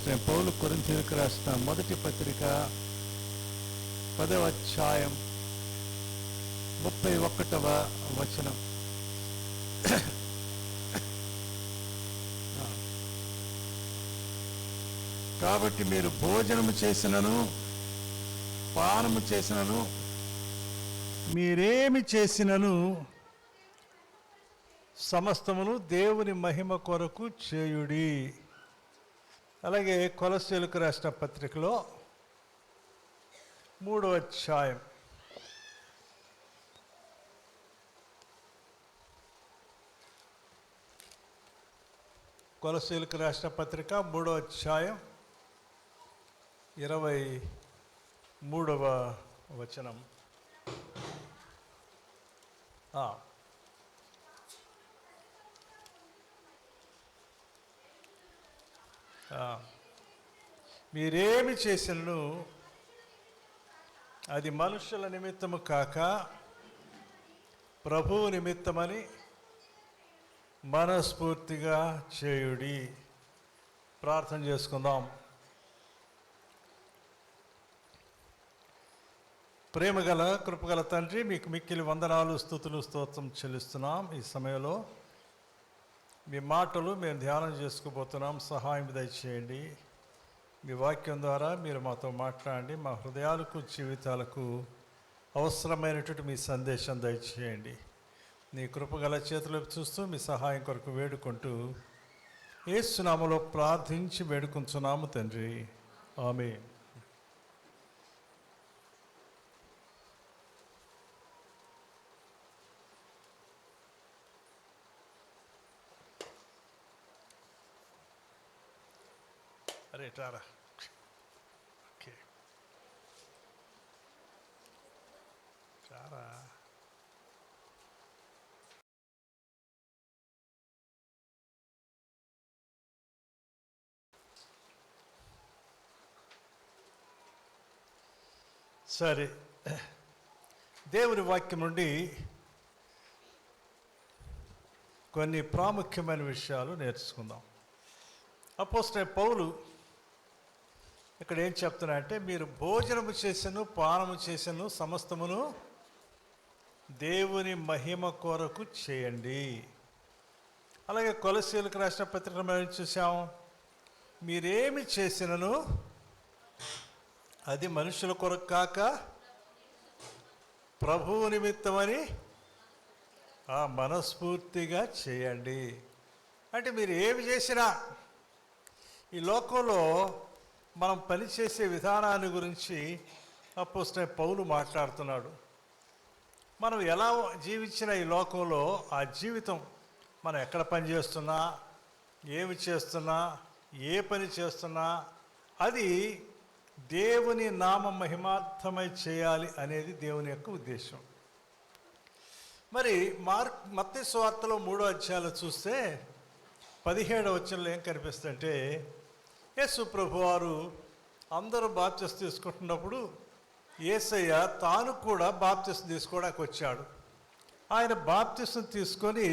అపోస్తలుడైన పౌలు కొరింథీయులకు రాసిన మొదటి పత్రిక 10వ అధ్యాయం 31వ వచనం. కాబట్టి మీరు భోజనము చేసినను పానము చేసినను మీరేమి చేసినను సమస్తమును దేవుని మహిమ కొరకు చేయుడి. అలాగే కొలస్సీయులకు రాసిన పత్రికలో 3వ అధ్యాయం 3వ అధ్యాయం 23వ వచనం. మీరేమి చేసినను అది మనుషుల నిమిత్తము కాక ప్రభువు నిమిత్తమని మనస్ఫూర్తిగా చేయుడి. ప్రార్థన చేసుకుందాం. ప్రేమగల కృపగల తండ్రి, మీకు మిక్కిలి వందనాలు, స్తుతులు, స్తోత్రం చెల్లిస్తున్నాం. ఈ సమయంలో మీ మాటలు మేము ధ్యానం చేసుకోబోతున్నాం. సహాయం దయచేయండి. మీ వాక్యం ద్వారా మీరు మాతో మాట్లాడండి. మా హృదయాలకు జీవితాలకు అవసరమైనటువంటి మీ సందేశం దయచేయండి. నీ కృపగల చేతులు చూస్తూ మీ సహాయం కొరకు వేడుకుంటూ యేసు నామములో ప్రార్థించి వేడుకుంటున్నాము తండ్రి, ఆమేన్. అరే రారా. ఓకే రారా. సరే, దేవుని వాక్యం నుండి కొన్ని ప్రాముఖ్యమైన విషయాలు నేర్చుకుందాం. అపోస్తలుడైన పౌలు ఇక్కడ ఏం చెప్తున్నా అంటే, మీరు భోజనము చేసెను పానము చేసెను సమస్తమును దేవుని మహిమ కొరకు చేయండి. అలాగే కొలస్సీయులకు రాసిన పత్రిక మనం చూసాం, మీరేమి చేసినను అది మనుషుల కొరకు కాక ప్రభువు నిమిత్తమని మనస్ఫూర్తిగా చేయండి. అంటే మీరు ఏమి చేసినా ఈ లోకంలో మనం పనిచేసే విధానాన్ని గురించి అపోస్తలుడైన పౌలు మాట్లాడుతున్నాడు. మనం ఎలా జీవించిన ఈ లోకంలో ఆ జీవితం, మనం ఎక్కడ పని చేస్తున్నా, ఏమి చేస్తున్నా, ఏ పని చేస్తున్నా అది దేవుని నామ మహిమార్థమై చేయాలి అనేది దేవుని యొక్క ఉద్దేశం. మరి మత్తయి సువార్తలో 3వ అధ్యాయంలో చూస్తే 17వ వచనంలో ఏం కనిపిస్తుందంటే, యేసు ప్రభువారు అందరూ బాప్తిసం తీసుకుంటున్నప్పుడు యేసయ్య తాను కూడా బాప్తిసం తీసుకోవడానికి వచ్చాడు. ఆయన బాప్తిసం తీసుకొని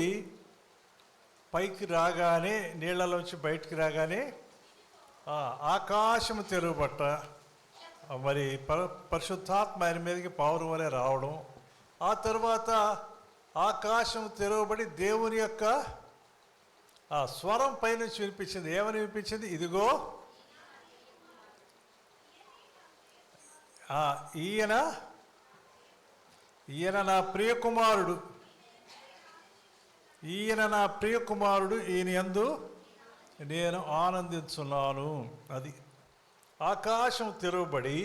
పైకి రాగానే, నీళ్ళలోంచి బయటికి రాగానే ఆకాశము తెరువబట్ట, మరి పరిశుద్ధాత్మ ఆయన మీదకి పావురం వలె రావడం, ఆ తర్వాత ఆకాశం తెరవబడి దేవుని యొక్క స్వరం పైనుంచి వినిపించింది. ఏమని వినిపించింది? ఇదిగో ఈయన నా ప్రియకుమారుడు, ఈయన యందు నేను ఆనందించున్నాను. అది ఆకాశం తెరవబడి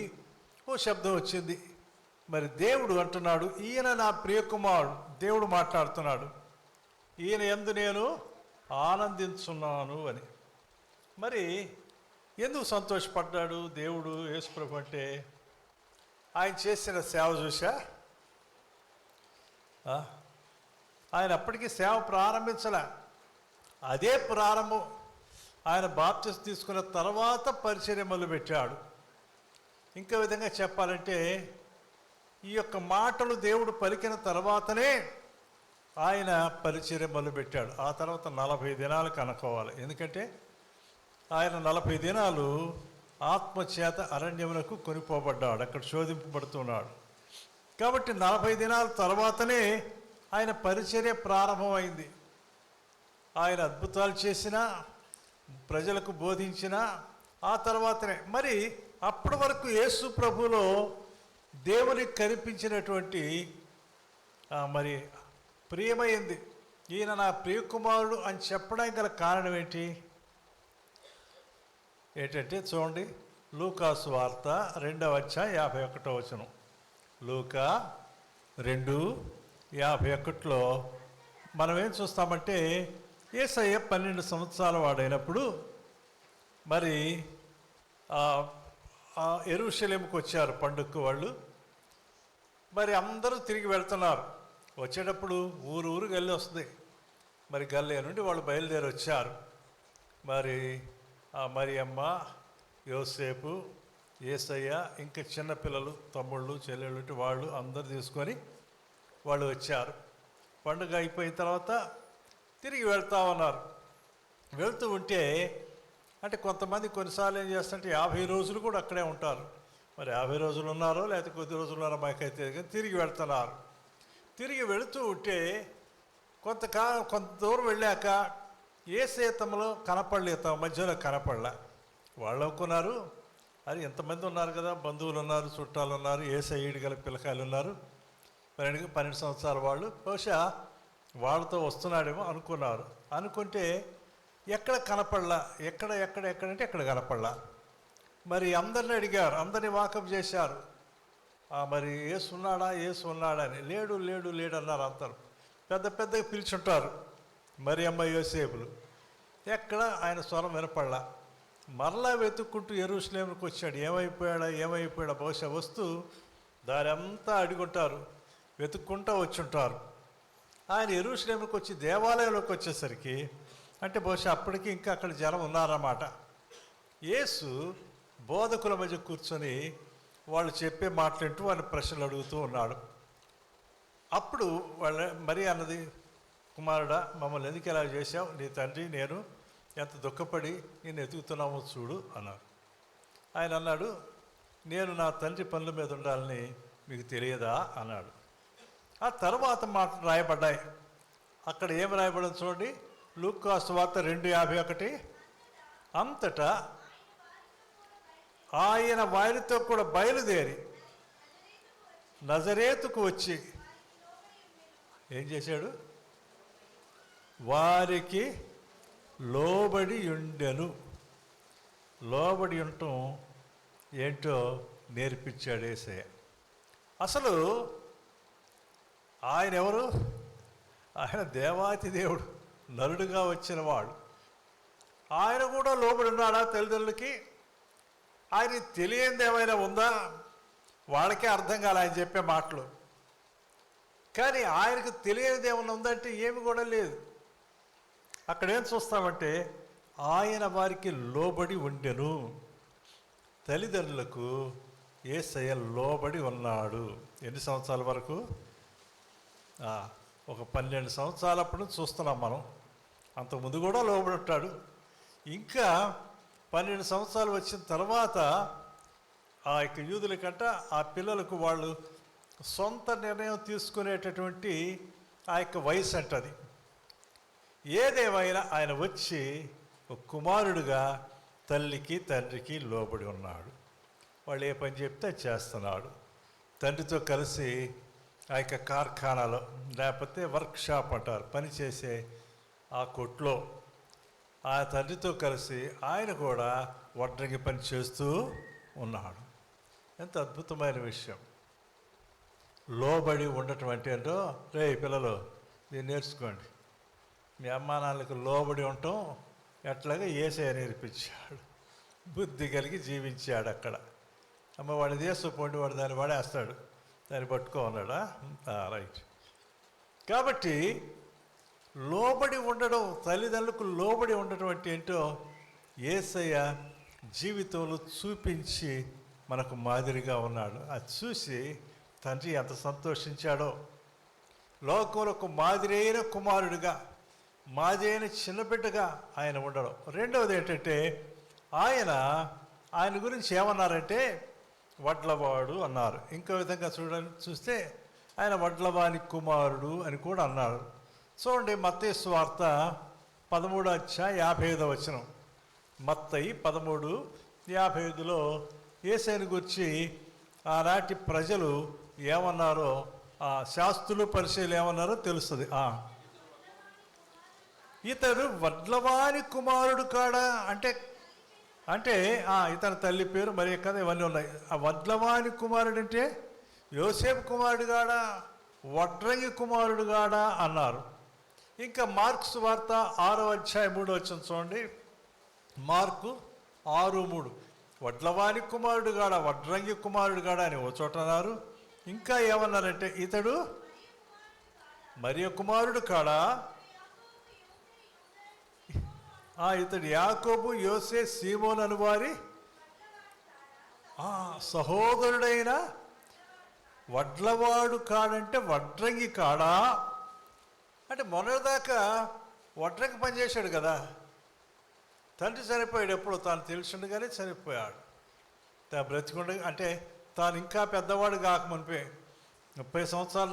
ఓ శబ్దం వచ్చింది. మరి దేవుడు అంటున్నాడు, ఈయన నా ప్రియకుమారుడు. దేవుడు మాట్లాడుతున్నాడు, ఈయన యందు నేను ఆనందించున్నాను అని. మరి ఎందుకు సంతోషపడ్డాడు దేవుడు యేసుప్రభు అంటే? ఆయన చేసిన సేవ చూసా. ఆయన అప్పటికి సేవ ప్రారంభించలే, అదే ప్రారంభం. ఆయన బాప్తిసం తీసుకున్న తర్వాత పరిచర్య మొదలుపెట్టాడు. ఇంకో విధంగా చెప్పాలంటే, ఈ యొక్క మాటలు దేవుడు పలికిన తర్వాతనే ఆయన పరిచర్య మొదలుపెట్టాడు. ఆ తర్వాత 40 దినాలకు అనుకోవాలి. ఎందుకంటే ఆయన 40 దినాలు ఆత్మచేత అరణ్యమునకు కొనిపోబడ్డాడు, అక్కడ శోధింపబడుతున్నాడు. కాబట్టి 40 దినాల తర్వాతనే ఆయన పరిచర్య ప్రారంభమైంది. ఆయన అద్భుతాలు చేసిన, ప్రజలకు బోధించిన ఆ తర్వాతనే. మరి అప్పటి వరకు యేసు ప్రభులో దేవునికి కనిపించినటువంటి మరి ప్రియమైంది, ఈయన నా ప్రియకుమారుడు అని చెప్పడానికి గల కారణం ఏంటంటే చూడండి, లూకాసు వార్త 2వ అధ్యాయం 51వ వచనం. లూకా 2:51లో మనం ఏం చూస్తామంటే, యేసయ్య 12 సంవత్సరాల వాడైనప్పుడు మరి యెరూషలేముకు వచ్చారు పండుగకు వాళ్ళు. మరి అందరూ తిరిగి వెళ్తున్నారు. వచ్చేటప్పుడు ఊరు గల్లి వస్తుంది. మరి గల్లే నుండి వాళ్ళు బయలుదేరి వచ్చారు. మరి మరియమ్మ, యోసేపు, యేసయ్య, ఇంకా చిన్నపిల్లలు, తమ్ముళ్ళు, చెల్లెళ్ళు, వాళ్ళు అందరూ తీసుకొని వాళ్ళు వచ్చారు. పండుగ అయిపోయిన తర్వాత తిరిగి వెళ్తా ఉన్నారు. వెళ్తూ ఉంటే అంటే కొంతమంది కొన్నిసార్లు ఏం చేస్తుంటే 50 రోజులు కూడా అక్కడే ఉంటారు. మరి 50 రోజులు ఉన్నారో లేకపోతే కొద్ది రోజులు ఉన్నారో మాకైతే, కానీ తిరిగి వెళ్తున్నారు. తిరిగి వెళుతూ ఉంటే కొంత దూరం వెళ్ళాక యేసయ్య తమలో కనపడలేదు, తమ మధ్యలో కనపడలే. వాళ్ళు అనుకున్నారు, అది ఎంతమంది ఉన్నారు కదా, బంధువులు ఉన్నారు, చుట్టాలు ఉన్నారు, యేసయ్య ఈడుగల పిల్లకాయలు ఉన్నారు, 12 సంవత్సరాల వాళ్ళు, బహుశా వాళ్ళతో వస్తున్నాడేమో అనుకున్నారు. అనుకుంటే ఎక్కడ కనపడలా, ఎక్కడంటే ఎక్కడ కనపడలా. మరి అందరిని అడిగారు, అందరినీ వాకప్ చేశారు. మరి యేసు ఉన్నాడా అని. లేడు అన్నారు అందరు. పెద్దగా పిలిచుంటారు మరియమ్మ, యోసేపులు. ఎక్కడ ఆయన స్వరం వినపడలా. మరలా వెతుక్కుంటూ యెరూషలేముకు వచ్చాడు. ఏమైపోయాడా బహుశా వస్తూ దారి అంతా అడుగుంటారు, వెతుక్కుంటూ వచ్చుంటారు. ఆయన యెరూషలేముకు వచ్చి దేవాలయంలోకి వచ్చేసరికి, అంటే బహుశా అప్పటికి ఇంకా అక్కడ జనం ఉన్నారన్నమాట. యేసు బోధకుల మధ్య కూర్చొని వాళ్ళు చెప్పే మాట్లాడుతూ వాళ్ళని ప్రశ్నలు అడుగుతూ ఉన్నాడు. అప్పుడు మరి అన్నది, కుమారుడా, మమ్మల్ని ఎందుకు ఎలా చేశావు? నీ తండ్రి నేను ఎంత దుఃఖపడి నేను ఎదుగుతున్నామో చూడు అన్నారు. ఆయన అన్నాడు, నేను నా తండ్రి పనుల మీద ఉండాలని మీకు తెలియదా అన్నాడు. ఆ తర్వాత మాటలు రాయబడ్డాయి. అక్కడ ఏం రాయబడింది చూడండి, లూకాసు వార్త 2:51. అంతటా ఆయన వారితో కూడా బయలుదేరి నజరేతుకు వచ్చి ఏం చేశాడు? వారికి లోబడి ఉండెను. లోబడి ఉండటం ఏంటో నేర్పించాడు యేసయ్య. అసలు ఆయన ఎవరు? ఆయన దేవాతి దేవుడు, నరుడుగా వచ్చిన వాడు. ఆయన కూడా లోబడి ఉన్నాడా తల్లిదండ్రులకి? ఆయన తెలియంది ఏమైనా ఉందా? వాళ్ళకే అర్థం కాలే ఆయన చెప్పే మాటలు. కానీ ఆయనకు తెలియనిది ఏమైనా ఉందంటే ఏమి కూడా లేదు. అక్కడేం చూస్తామంటే, ఆయన వారికి లోబడి ఉండెను. తల్లిదండ్రులకు యేసయ్య లోబడి ఉన్నాడు. ఎన్ని సంవత్సరాల వరకు? ఒక 12 సంవత్సరాలప్పుడు చూస్తున్నాం మనం. అంతకుముందు కూడా లోబడి ఉంటాడు. ఇంకా 12 సంవత్సరాలు వచ్చిన తర్వాత ఆ యొక్క యూదులకంట, ఆ పిల్లలకు వాళ్ళు సొంత నిర్ణయం తీసుకునేటటువంటి ఆ యొక్క వయసు అంటది. ఏదేమైనా ఆయన వచ్చి ఒక కుమారుడుగా తల్లికి తండ్రికి లోబడి ఉన్నాడు. వాళ్ళు ఏ పని చెప్తే చేస్తున్నాడు. తండ్రితో కలిసి ఆ యొక్క కార్ఖానాలో, లేకపోతే వర్క్షాప్ అంటారు, పనిచేసే ఆ కొట్లో ఆ తండ్రితో కలిసి ఆయన కూడా వడ్రంగి పని చేస్తూ ఉన్నాడు. ఎంత అద్భుతమైన విషయం! లోబడి ఉండటం అంటే ఏంటో, రే పిల్లలు మీరు నేర్చుకోండి. మీ అమ్మా నాన్నలకు లోబడి ఉండటం ఎట్లాగా యేసయ్య నేర్పించాడు. బుద్ధి కలిగి జీవించాడు అక్కడ. అమ్మ వాడిని తీసుకుపోండి, వాడు దాన్ని పడేస్తాడు, దాన్ని పట్టుకో ఉన్నాడా? రైట్. కాబట్టి లోబడి ఉండడం, తల్లిదండ్రులకు లోబడి ఉండటం అంటే ఏంటో యేసయ్య జీవితంలో చూపించి మనకు మాదిరిగా ఉన్నాడు. అది చూసి తండ్రి ఎంత సంతోషించాడో. లోకంలో ఒక మాదిరి అయిన కుమారుడిగా, మాదిరి అయిన చిన్నబిడ్డగా ఆయన ఉండడం. రెండవది ఏంటంటే ఆయన గురించి ఏమన్నారంటే వడ్లవాడు అన్నారు. ఇంకో విధంగా చూస్తే ఆయన వడ్లవాని కుమారుడు అని కూడా అన్నారు. చూడండి, మత్తయి సువార్త 13:55 మత్తయి 13:55లో యేసుని గురించి ఆనాటి ప్రజలు ఏమన్నారో, ఆ శాస్త్రులు పరిచయాలు ఏమన్నారో తెలుస్తుంది. ఇతడు వడ్లవాని కుమారుడు కాడా అంటే ఇతని తల్లి పేరు మరి కదా, ఇవన్నీ ఉన్నాయి. ఆ వడ్లవాని కుమారుడు అంటే యోసేపు కుమారుడు గాడా, వడ్రంగి కుమారుడు గాడా అన్నారు. ఇంకా మార్కు సువార్త 6:3 చూడండి. మార్కు 6:3 వడ్లవాని కుమారుడు గాడా, వడ్రంగి కుమారుడు గాడా అని ఓ చోట అన్నారు. ఇంకా ఏమన్నారంటే ఇతడు మరియ కుమారుడు కాడా, ఇతడు యాకోబు, యోసే, సీమోను అను వారి సహోదరుడైన వడ్లవాడు కాడంటే వడ్రంగి కాడా అంటే మొన్నటిదాకా వడ్రంగి పనిచేశాడు కదా. తండ్రి చనిపోయాడు, ఎప్పుడు తాను తెలుసుండగానే చనిపోయాడు. తాను బ్రతికుండగా అంటే తాను ఇంకా పెద్దవాడు కాకమునిపే, 30 సంవత్సరాలు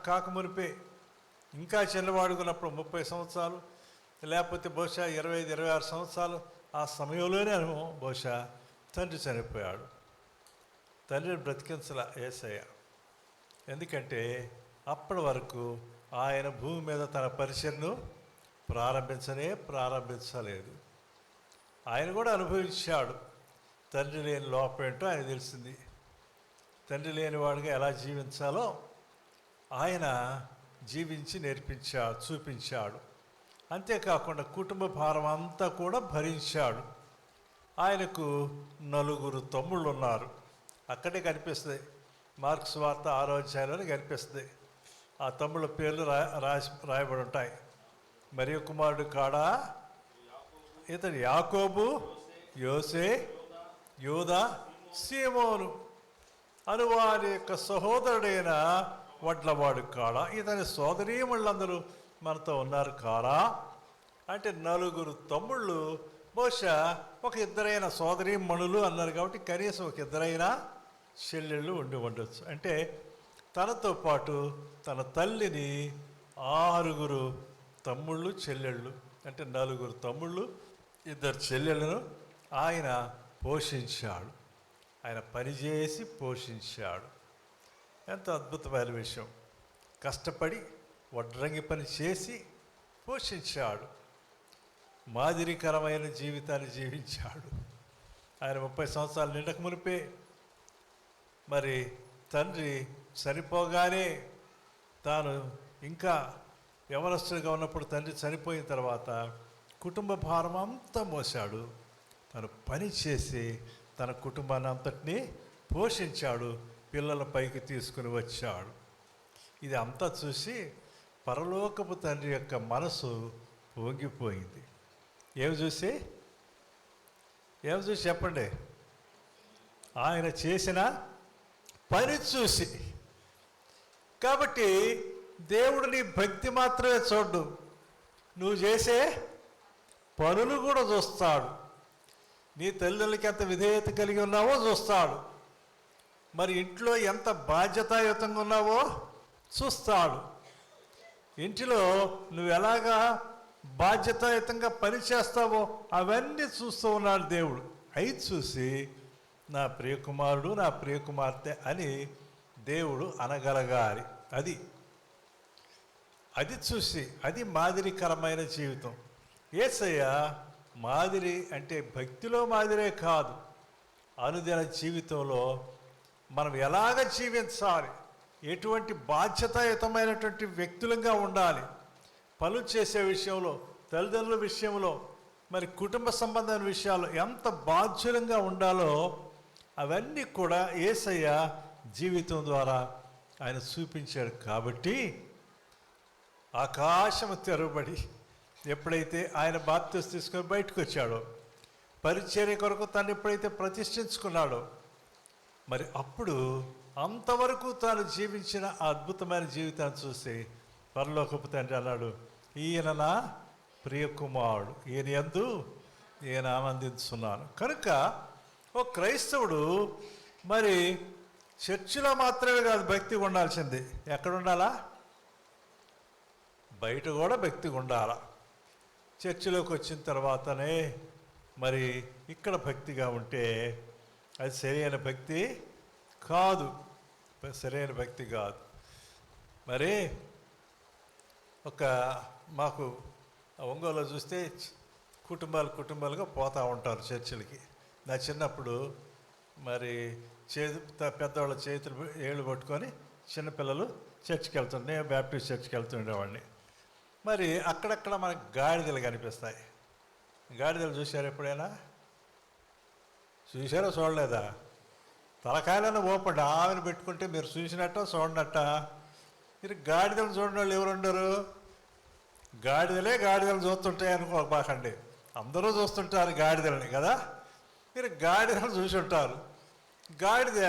కాకమునిపే, ఇంకా చిన్నవాడుకున్నప్పుడు 30 సంవత్సరాలు, లేకపోతే బహుశా 25-26 సంవత్సరాలు ఆ సమయంలోనే బహుశా తండ్రి చనిపోయాడు. తండ్రిని బ్రతికించలా యేసయ్య. ఎందుకంటే అప్పటి వరకు ఆయన భూమి మీద తన పరిచర్ను ప్రారంభించలేదు. ఆయన కూడా అనుభవించాడు. తండ్రి లేని లోపం ఏంటో ఆయన తెలిసింది. తండ్రి లేనివాడిగా ఎలా జీవించాలో ఆయన జీవించి చూపించాడు. అంతేకాకుండా కుటుంబ భారం అంతా కూడా భరించాడు. ఆయనకు 9 తమ్ముళ్ళు ఉన్నారు. అక్కడే కనిపిస్తుంది, మార్కు సువార్త 6వ అధ్యాయంలోనే కనిపిస్తుంది. ఆ తమ్ముళ్ళ పేర్లు రాయబడి ఉంటాయి. మరియ కుమారుడు కాడా, ఇతడు యాకోబు, యోసే, యూదా, సీమోను అను వారి యొక్క సహోదరుడైన వడ్లవాడు కాడా, ఇతని సోదరీమణులందరూ మనతో ఉన్నారు కారా అంటే 9 తమ్ముళ్ళు. బహుశా ఒక 2 సోదరీమణులు అన్నారు కాబట్టి కనీసం ఒక 2 చెల్లెళ్ళు ఉండి ఉండొచ్చు. అంటే తనతో పాటు తన తల్లిని 6 తమ్ముళ్ళు, చెల్లెళ్ళు, అంటే 4 తమ్ముళ్ళు, 2 చెల్లెళ్ళను ఆయన పోషించాడు. ఆయన పనిచేసి పోషించాడు. ఎంత అద్భుతమైన విషయం. కష్టపడి వడ్రంగి పని చేసి పోషించాడు. మాదిరికరమైన జీవితాన్ని జీవించాడు. ఆయన 30 సంవత్సరాలు నిండక మునిపే మరి తండ్రి చనిపోగానే, తాను ఇంకా యవనస్తుడిగా ఉన్నప్పుడు తండ్రి చనిపోయిన తర్వాత కుటుంబ భారం అంతా మోసాడు. తను పని చేసి తన కుటుంబాన్ని అంతటినీ పోషించాడు, పిల్లల పైకి తీసుకుని వచ్చాడు. ఇది అంతా చూసి పరలోకపు తండ్రి యొక్క మనసు పొంగిపోయింది. ఏమి చూసి చెప్పండి? ఆయన చేసిన పని చూసి. కాబట్టి దేవుడు నీ భక్తి మాత్రమే చూడు, నువ్వు చేసే పనులు కూడా చూస్తాడు. నీ తల్లిదండ్రులకి ఎంత విధేయత కలిగి ఉన్నావో చూస్తాడు. మరి ఇంట్లో ఎంత బాధ్యతాయుతంగా ఉన్నావో చూస్తాడు. ఇంటిలో నువ్వు ఎలాగా బాధ్యతాయుతంగా పని చేస్తావో అవన్నీ చూస్తూ ఉన్నాడు దేవుడు. అవి చూసి నా ప్రియకుమారుడు, నా ప్రియకుమార్తె అని దేవుడు అనగలగాలి. అది చూసి, అది మాదిరికరమైన జీవితం. యేసయ్య మాదిరి అంటే భక్తిలో మాదిరే కాదు, అనుదిన జీవితంలో మనం ఎలాగ జీవించాలి, ఎటువంటి బాధ్యతాయుతమైనటువంటి వ్యక్తులుగా ఉండాలి, పనులు చేసే విషయంలో, తల్లిదండ్రుల విషయంలో, మరి కుటుంబ సంబంధమైన విషయాలు ఎంత బాధ్యులంగా ఉండాలో అవన్నీ కూడా యేసయ్య జీవితం ద్వారా ఆయన చూపించాడు. కాబట్టి ఆకాశము తెరవబడి ఎప్పుడైతే ఆయన బాప్తిసం తీసుకొని బయటకు వచ్చాడో, పరిచర్య కొరకు తను ఎప్పుడైతే ప్రతిష్ఠించుకున్నాడో, మరి అప్పుడు అంతవరకు తాను జీవించిన ఆ అద్భుతమైన జీవితాన్ని చూసి పరలోకపు తండ్రి అన్నాడు, ఈయన నా ప్రియకుమారుడు, ఈయన యందు నేను ఆనందిస్తున్నాను. కనుక ఓ క్రైస్తవుడు మరి చర్చిలో మాత్రమే కాదు భక్తిగా ఉండాల్సింది. ఎక్కడ ఉండాలా? బయట కూడా భక్తిగా ఉండాలా. చర్చిలోకి వచ్చిన తర్వాతనే మరి ఇక్కడ భక్తిగా ఉంటే అది సరైన భక్తి కాదు, సరైన భక్తి కాదు. మరి మాకు ఒంగోలులో చూస్తే కుటుంబాలుగా పోతూ ఉంటారు చర్చిలకి. నా చిన్నప్పుడు మరి పెద్దవాళ్ళ చేతులు ఏళ్ళు పట్టుకొని చిన్నపిల్లలు చర్చికి వెళ్తుండే, నేను బ్యాప్టిస్ట్ చర్చికి వెళ్తుండేవాడిని. మరి అక్కడక్కడ మనకు గాడిదలు కనిపిస్తాయి. గాడిదలు చూశారు ఎప్పుడైనా? చూసారో చూడలేదా? తలకాయలను ఓపండి, ఆమెను పెట్టుకుంటే మీరు చూసినట్ట చూడనట్ట. మీరు గాడిదలు చూడని వాళ్ళు ఎవరు ఉండరు? గాడిదలు చూస్తుంటాయి అనుకోబాకండి, అందరూ చూస్తుంటారు గాడిదలని కదా. మీరు గాడిదలు చూసి ఉంటారు. గాడిద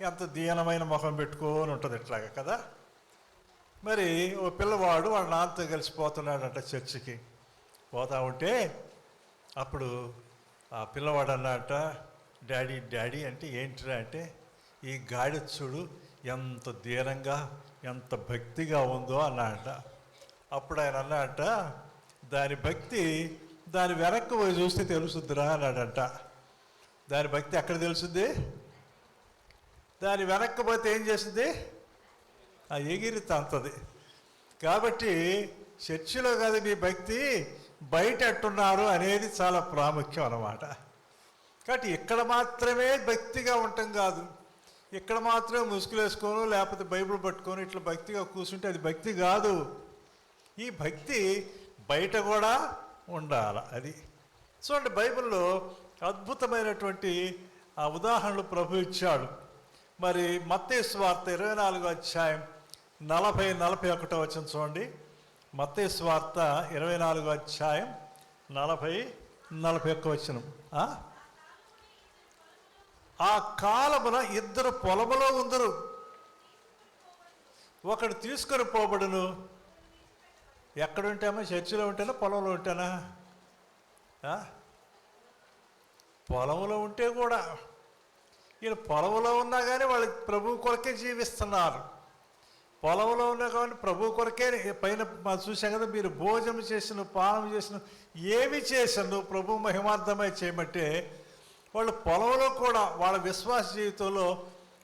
ఎంత దీనమైన ముఖం పెట్టుకొని ఉంటుంది ఇట్లాగా కదా. మరి ఓ పిల్లవాడు వాళ్ళ నాన్నతో కలిసిపోతున్నాడంట చర్చికి. పోతా ఉంటే అప్పుడు ఆ పిల్లవాడు అన్నట, డాడీ అంటే ఏంటిరా అంటే, ఈ గాడిద చూడు ఎంత దీనంగా ఎంత భక్తిగా ఉందో అన్నట. అప్పుడు ఆయన అన్నట, దాని భక్తి దాని వెనక్కి పోయి చూస్తే తెలుసుద్దిరా అన్నాడంట. దాని భక్తి ఎక్కడ తెలుసుద్ది? దాని వెనక్కి పోతే ఏం చేస్తుంది? ఆ ఎగిరి తంతది. కాబట్టి చర్చిలో కాదు నీ భక్తి, బయట ఎట్టున్నారు అనేది చాలా ప్రాముఖ్యం అన్నమాట. కాబట్టి ఇక్కడ మాత్రమే భక్తిగా ఉండటం కాదు, ఇక్కడ మాత్రమే ముసుగులేసుకోను లేకపోతే బైబిల్ పట్టుకొని ఇట్లా భక్తిగా కూర్చుంటే అది భక్తి కాదు. ఈ భక్తి బయట కూడా ఉండాలి. అది చూడండి, బైబిల్లో అద్భుతమైనటువంటి ఆ ఉదాహరణలు ప్రభు ఇచ్చాడు. మరి మత్తయి సువార్త 24వ అధ్యాయం 40-41 వచనం చూడండి. మత్తయి సువార్త 24వ అధ్యాయం 40-41 వచనం. ఆ కాలమున ఇద్దరు పొలములో ఉందరు, ఒకడు తీసుకొని పోబడును. ఎక్కడుంటామో? చర్చిలో ఉంటేనా పొలంలో ఉంటానా? పొలంలో ఉంటే కూడా ఈయన పొలంలో ఉన్నా కానీ వాళ్ళకి ప్రభు కొరకే జీవిస్తున్నారు. పొలంలో ఉన్నా కానీ ప్రభు కొరకే. పైన చూసాం కదా, మీరు భోజనం చేసిన పానం చేసిన ఏమి చేసాను ప్రభు మహిమార్థమై చేయమంటే, వాళ్ళు పొలంలో కూడా వాళ్ళ విశ్వాస జీవితంలో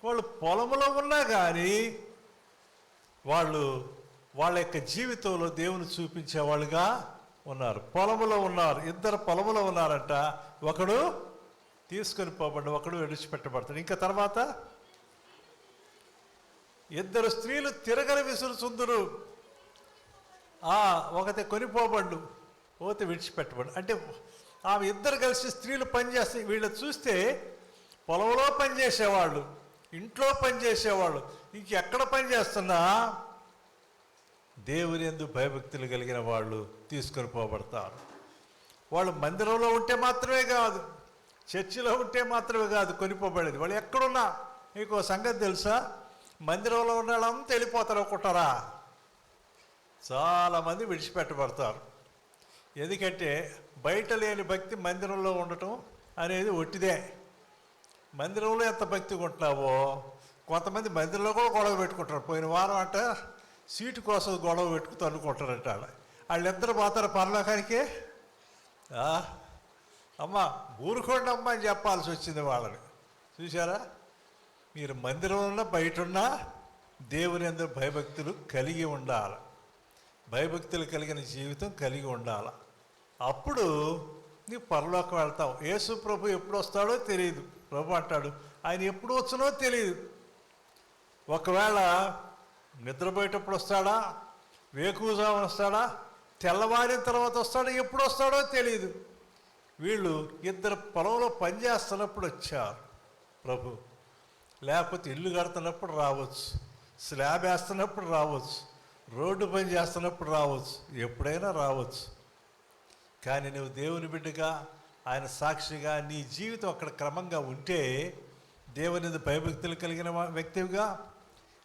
వాళ్ళు పొలంలో ఉన్నా కానీ వాళ్ళ యొక్క జీవితంలో దేవుని చూపించేవాళ్ళుగా ఉన్నారు. పొలంలో ఉన్నారు, ఇద్దరు పొలంలో ఉన్నారంట. ఒకడు తీసుకొని పోబడ్డు, ఒకడు విడిచిపెట్టబడతాడు. ఇంకా తర్వాత ఇద్దరు స్త్రీలు తిరగలి విసురుచుందురు. ఒకటి కొనిపోబడ్డు, ఓతే విడిచిపెట్టబడ్డు. అంటే ఆమె ఇద్దరు కలిసి స్త్రీలు పనిచేస్తే, వీళ్ళు చూస్తే పొలంలో పనిచేసేవాళ్ళు, ఇంట్లో పనిచేసేవాళ్ళు, ఇంకెక్కడ పనిచేస్తున్నా దేవుని యందు భయభక్తులు కలిగిన వాళ్ళు తీసుకొని పోబడతారు. వాళ్ళు మందిరంలో ఉంటే మాత్రమే కాదు, చర్చిలో ఉంటే మాత్రమే కాదు కొనిపోబడేది. వాళ్ళు ఎక్కడున్నా, మీకు సంగతి తెలుసా? మందిరంలో ఉన్న వాళ్ళంతా వెళ్ళిపోతారు అనుకుంటారా? చాలామంది విడిచిపెట్టబడతారు. ఎందుకంటే బయట లేని భక్తి మందిరంలో ఉండటం అనేది ఒట్టిదే. మందిరంలో ఎంత భక్తిగా ఉంటున్నావో, కొంతమంది మందిరంలో కూడా గొడవ పెట్టుకుంటారు. పోయిన వారం అంట సీటు కోసం గొడవ పెట్టుకుని అనుకుంటారంట. వాళ్ళిద్దరు పోతారు పరలోకానికి. అమ్మ ఊరుకోండి అమ్మ అని చెప్పాల్సి వచ్చింది వాళ్ళని. చూసారా? మీరు మందిరంలో బయట ఉన్నా దేవుని యందు భయభక్తులు కలిగి ఉండాలి. భయభక్తులు కలిగిన జీవితం కలిగి ఉండాలి. అప్పుడు నీకు పరలోకం వెళ్తావు. యేసు ప్రభు ఎప్పుడు వస్తాడో తెలియదు. ప్రభు అంటాడు, ఆయన ఎప్పుడు వచ్చునో తెలియదు. ఒకవేళ నిద్రపోయేటప్పుడు వస్తాడా, వేకువజామున వస్తాడా, తెల్లవారిన తర్వాత వస్తాడా, ఎప్పుడు వస్తాడో తెలియదు. వీళ్ళు ఇద్దరు పొలంలో పనిచేస్తున్నప్పుడు వచ్చారు ప్రభు. లేకపోతే ఇల్లు కడుతున్నప్పుడు రావచ్చు, స్లాబ్ వేస్తున్నప్పుడు రావచ్చు, రోడ్డు పని చేస్తున్నప్పుడు రావచ్చు, ఎప్పుడైనా రావచ్చు. కానీ నువ్వు దేవుని బిడ్డగా, ఆయన సాక్షిగా నీ జీవితం అక్కడ క్రమంగా ఉంటే, దేవుని భయభక్తులు కలిగిన వ్యక్తివిగా,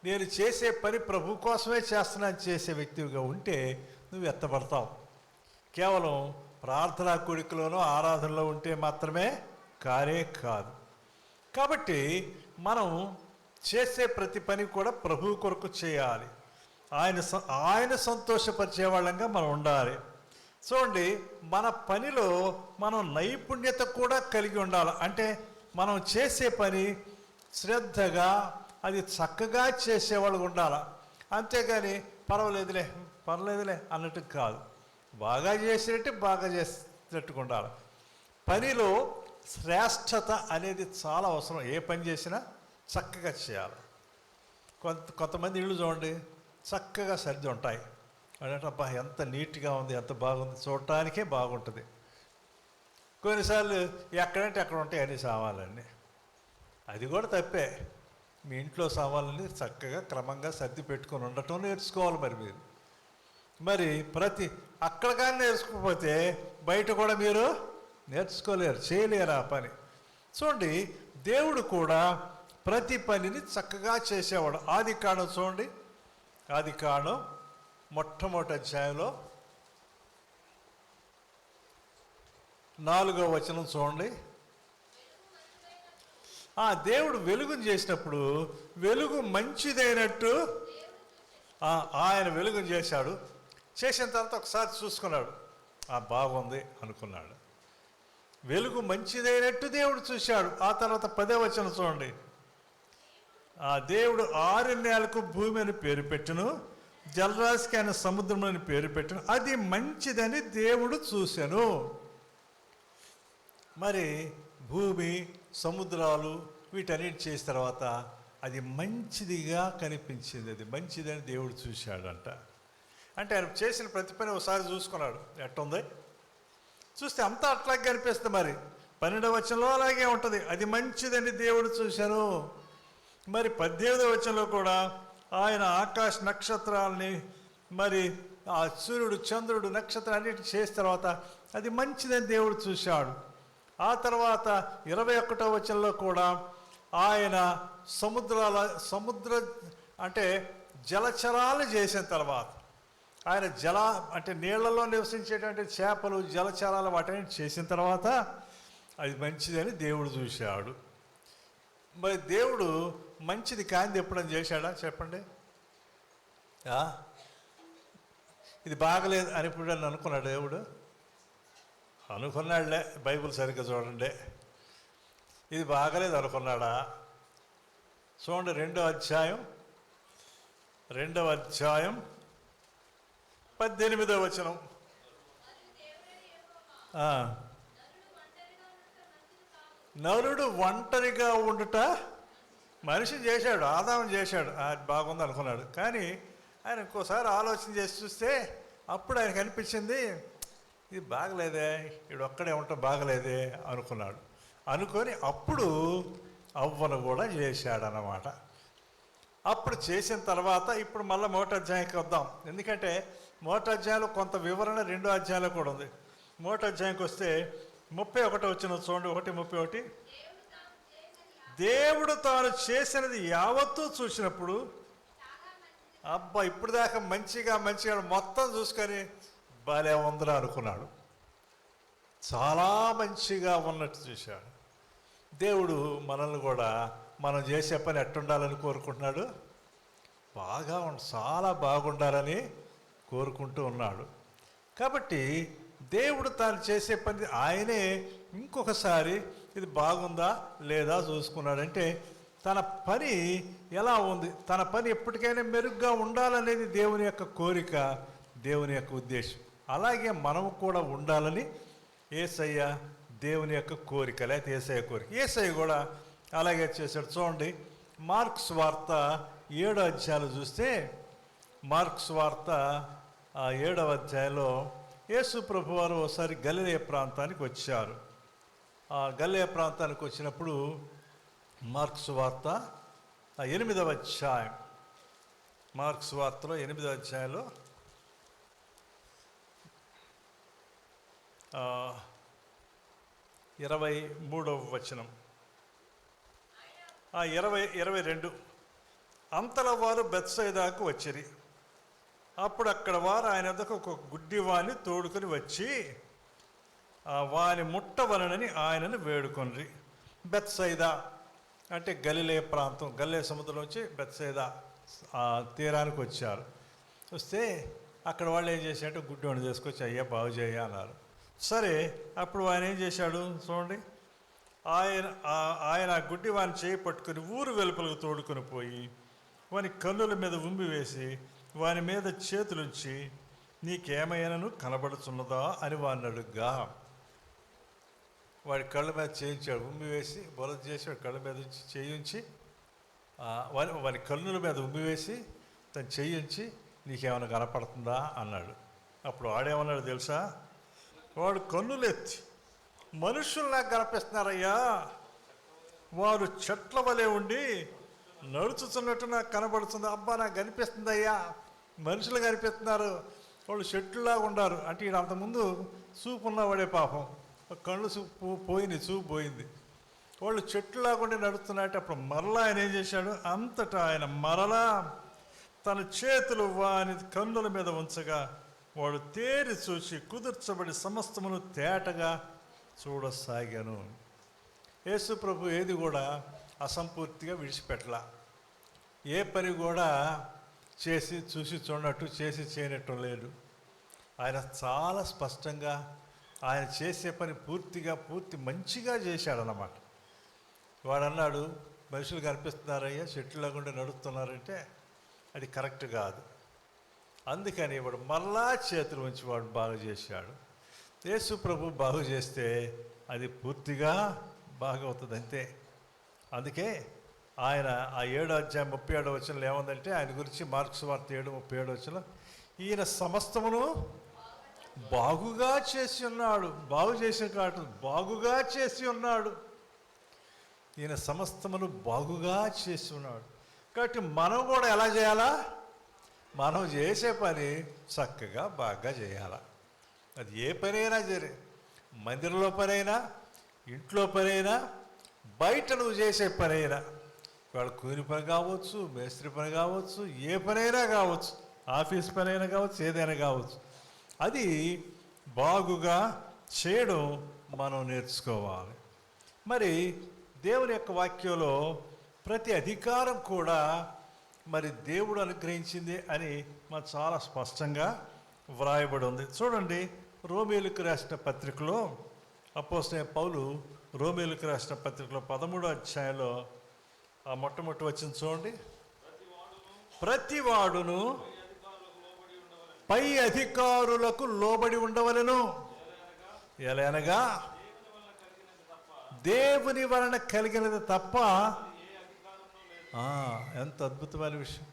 నేను చేసే పని ప్రభు కోసమే చేస్తున్నాను చేసే వ్యక్తివిగా ఉంటే నువ్వు ఎత్తబడతావు. కేవలం ప్రార్థనా కూడికలోనో ఆరాధనలో ఉంటే మాత్రమే కానే కాదు. కాబట్టి మనం చేసే ప్రతి పని కూడా ప్రభువు కొరకు చేయాలి. ఆయన సంతోషపరిచే వాళ్ళంగా మనం ఉండాలి. చూడండి, మన పనిలో మనం నైపుణ్యత కూడా కలిగి ఉండాలి. అంటే మనం చేసే పని శ్రద్ధగా అది చక్కగా చేసేవాళ్ళు ఉండాలి. అంతేగాని పర్లేదులే అన్నట్టు కాదు. బాగా చేసేటట్టు బాగా చేసేటట్టుగా ఉండాలి. పనిలో శ్రేష్టత అనేది చాలా అవసరం. ఏ పని చేసినా చక్కగా చేయాలి. కొంతమంది ఇళ్ళు చూడండి, చక్కగా సర్ది ఉంటాయి. అంటే అబ్బా ఎంత నీట్గా ఉంది, ఎంత బాగుంది, చూడటానికే బాగుంటుంది. కొన్నిసార్లు ఎక్కడంటే అక్కడ ఉంటాయి అన్ని సామాన్లన్నీ. అది కూడా తప్పే. మీ ఇంట్లో సామాన్లని చక్కగా క్రమంగా సర్ది పెట్టుకొని ఉండటం నేర్చుకోవాలి. మరి అక్కడ కానీ నేర్చుకోకపోతే బయట కూడా మీరు నేర్చుకోలేరు, చేయలేరు ఆ పని. చూడండి, దేవుడు కూడా ప్రతి పనిని చక్కగా చేసేవాడు. ఆదికాండం చూడండి, ఆదికాండం మొట్టమొదటి అధ్యాయంలో 4వ వచనం చూడండి. దేవుడు వెలుగును చేసినప్పుడు వెలుగు మంచిదైనట్టు ఆయన వెలుగును చేశాడు. చేసిన తర్వాత ఒకసారి చూసుకున్నాడు, బాగుంది అనుకున్నాడు. వెలుగు మంచిదైనట్టు దేవుడు చూశాడు. ఆ తర్వాత 10వ వచనం చూడండి. దేవుడు 6 నెలలకు భూమి అని పేరు పెట్టును, జలరాశికి ఆయన సముద్రం అని పేరు పెట్టును, అది మంచిదని దేవుడు చూశాను. మరి భూమి, సముద్రాలు వీటన్నిటి చేసిన తర్వాత అది మంచిదిగా కనిపించింది. అది మంచిదని దేవుడు చూశాడంట. అంటే ఆయన చేసిన ప్రతి పని ఒకసారి చూసుకున్నాడు, ఎట్టుంది చూస్తే అంతా అట్లాగే కనిపిస్తుంది. మరి 12వ వచనంలో అలాగే ఉంటుంది, అది మంచిదని దేవుడు చూశాను. మరి 18వ వచనంలో కూడా ఆయన ఆకాశ నక్షత్రాలని, మరి ఆ సూర్యుడు, చంద్రుడు, నక్షత్రాలు అన్నిటి చేసిన తర్వాత అది మంచిదని దేవుడు చూశాడు. ఆ తర్వాత 21వ వచనంలో కూడా ఆయన సముద్ర అంటే జలచరాలు చేసిన తర్వాత, ఆయన అంటే నీళ్లలో నివసించేటువంటి చేపలు, జలచరాలు వాటిని చేసిన తర్వాత అది మంచిదని దేవుడు చూశాడు. మరి దేవుడు మంచిది కాంతి ఎప్పుడని చేశాడా చెప్పండి? ఇది బాగలేదు అని ఇప్పుడు అనుకున్నాడు దేవుడు? అనుకున్నాడులే. బైబిల్ సరిగ్గా చూడండి, ఇది బాగలేదు అనుకున్నాడా? చూడండి, 2వ అధ్యాయం 18వ వచనం. నరుడు ఒంటరిగా ఉండుట మనిషి చేశాడు, ఆదాము చేశాడు, అది బాగుంది అనుకున్నాడు. కానీ ఆయన ఇంకోసారి ఆలోచన చేసి చూస్తే అప్పుడు ఆయనకు అనిపించింది, ఇది బాగలేదే, వీడు ఒక్కడే ఉండటం బాగలేదే అనుకున్నాడు. అనుకొని అప్పుడు అవ్వను కూడా చేశాడనమాట. అప్పుడు చేసిన తర్వాత ఇప్పుడు మళ్ళీ 1వ అధ్యాయానికి వద్దాం. ఎందుకంటే 1వ అధ్యాయంలో కొంత వివరణ 2వ అధ్యాయంలో కూడా ఉంది. 1వ అధ్యాయానికి వస్తే 31వ వచనం చూడండి. 1:31. దేవుడు తాను చేసినది యావత్తూ చూసినప్పుడు, అబ్బా ఇప్పుడు దాకా మంచిగా మొత్తం చూసుకొని భలే ఉందిరా అనుకున్నాడు. చాలా మంచిగా ఉన్నట్టు చూశాడు. దేవుడు మనల్ని కూడా మనం చేసే పని ఎట్టుండాలని కోరుకుంటున్నాడు? చాలా బాగుండాలని కోరుకుంటూ ఉన్నాడు. కాబట్టి దేవుడు తాను చేసే పని ఆయనే ఇంకొకసారి ఇది బాగుందా లేదా చూసుకున్నాడంటే తన పని ఎలా ఉంది, తన పని ఎప్పటికైనా మెరుగ్గా ఉండాలనేది దేవుని యొక్క కోరిక, దేవుని యొక్క ఉద్దేశం. అలాగే మనము కూడా ఉండాలని యేసయ్య దేవుని యొక్క కోరిక, లేకపోతే యేసయ్య కోరిక. యేసయ్య కూడా అలాగే చేశాడు. చూడండి, మార్క్స్ వార్త 7వ అధ్యాయంలో చూస్తే, మార్క్స్ వార్త 7వ అధ్యాయంలో యేసు ప్రభు వారు ఒకసారి గలిలయ ప్రాంతానికి వచ్చారు. ఆ గలిలయ ప్రాంతానికి వచ్చినప్పుడు మార్క్స్ వార్త 8వ అధ్యాయం, మార్క్స్ వార్తలో 8వ అధ్యాయంలో 23వ వచనం, 22. అంతల వారు బెత్సైదాకు వచ్చిరి. అప్పుడు అక్కడ వారు ఆయన వద్దకు ఒక గుడ్డివాణ్ణి తోడుకొని వచ్చి వాని ముట్టవలనని ఆయనను వేడుకొనిరి. బెత్సైదా అంటే గలిలే ప్రాంతం, గలిలే సముద్రం నుంచి బెత్సైదా తీరానికి వచ్చారు. వస్తే అక్కడ వాళ్ళు ఏం చేశారంటే గుడ్డివాడిని తీసుకొచ్చి అయ్యా బాగు చేయ అన్నారు. సరే, అప్పుడు ఆయన ఏం చేశాడు చూడండి, ఆయన గుడ్డి వాని చేయి పట్టుకుని ఊరు వెలుపలకు తోడుకొని పోయి వాని కన్నుల మీద ఉమ్మి వేసి వాని మీద చేతులుంచి నీకేమైనాను కనబడుతున్నదా అని వాడిని అడుగ్గా వాడి కళ్ళ మీద చేయించాడు. ఉమ్మి వేసి బొలద చేసి వాడి కళ్ళ మీద ఉంచి చేయించి వాని కన్నుల మీద ఉమ్మి వేసి తను చేయించి నీకేమైనా కనపడుతుందా అన్నాడు. అప్పుడు వాడేమన్నాడు తెలుసా, వాడు కన్నులు ఎత్తి మనుషుల్లా కనిపిస్తున్నారయ్యా, వారు చెట్ల వలె ఉండి నడుచుతున్నట్టు నాకు కనబడుతుంది. అబ్బా నాకు కనిపిస్తుందయ్యా, మనుషులు కనిపిస్తున్నారు, వాళ్ళు చెట్లులా ఉన్నారు అంటే ఈయన అంతకుముందు చూపు ఉన్నవాడే పాపం, కళ్ళు చూపు పోయింది, చూపు పోయింది. వాళ్ళు చెట్లులాగుండి నడుస్తున్నట్టు. అప్పుడు మరలా ఆయన ఏం చేశాడు, అంతటా ఆయన మరలా తన చేతులు వాని కన్నుల మీద ఉంచగా వాడు తేరి చూసి కుదుర్చబడి సమస్తమును తేటగా చూడసాగాను. యేసు ప్రభు ఏది కూడా అసంపూర్తిగా విడిచిపెట్టలా. ఏ పని కూడా చేసి చూసి చూడనట్టు చేసి చేయనట్టు లేడు. ఆయన చాలా స్పష్టంగా ఆయన చేసే పని పూర్తి మంచిగా చేశాడన్నమాట. వాడు అన్నాడు, మనుషులు కనిపిస్తున్నారయ్యా, చెట్లులాగుండా నడుస్తున్నారంటే అది కరెక్ట్ కాదు. అందుకని వాడు మళ్ళా చేతులు ఉంచి వాడు బాగు చేశాడు. యేసు ప్రభు బాగు చేస్తే అది పూర్తిగా బాగవుతుంది అంతే. అందుకే ఆయన ఆ 7వ అధ్యాయం 37వ వచనంలో ఏముందంటే ఆయన గురించి మార్కు సువార్త 7:37 వచనంలో ఈయన సమస్తమును బాగుగా చేసి ఉన్నాడు. బాగు చేసిన కాదు, బాగుగా చేసి ఉన్నాడు. ఈయన సమస్తమును బాగుగా చేసి ఉన్నాడు. కాబట్టి మనం కూడా ఎలా చేయాలా, మనం చేసే పని చక్కగా బాగా చేయాలా. అది ఏ పనైనా సరే, మందిరంలో పనైనా, ఇంట్లో పనైనా, బయట నువ్వు చేసే పనైనా, వాళ్ళ కూలి పని కావచ్చు, మేస్త్రి పని కావచ్చు, ఏ పనైనా కావచ్చు, ఆఫీస్ పనైనా కావచ్చు, ఏదైనా కావచ్చు, అది బాగుగా చేయడం మనం నేర్చుకోవాలి. మరి దేవుని యొక్క వాక్యంలో ప్రతి అధికారం కూడా మరి దేవుడు అనుగ్రహించింది అని మనం చాలా స్పష్టంగా వ్రాయబడి ఉంది. చూడండి, రోమీయులకు రాసిన పత్రికలో అపోస్తలుడైన పౌలు రోమీయులకు రాసిన పత్రికలో 13వ అధ్యాయంలో ఆ మొట్టమొదటి వచ్చింది చూడండి. ప్రతివాడును పై అధికారులకు లోబడి ఉండవలెను, ఎలయనగా దేవుని వలన కలిగినది తప్ప. ఎంత అద్భుతమైన విషయం.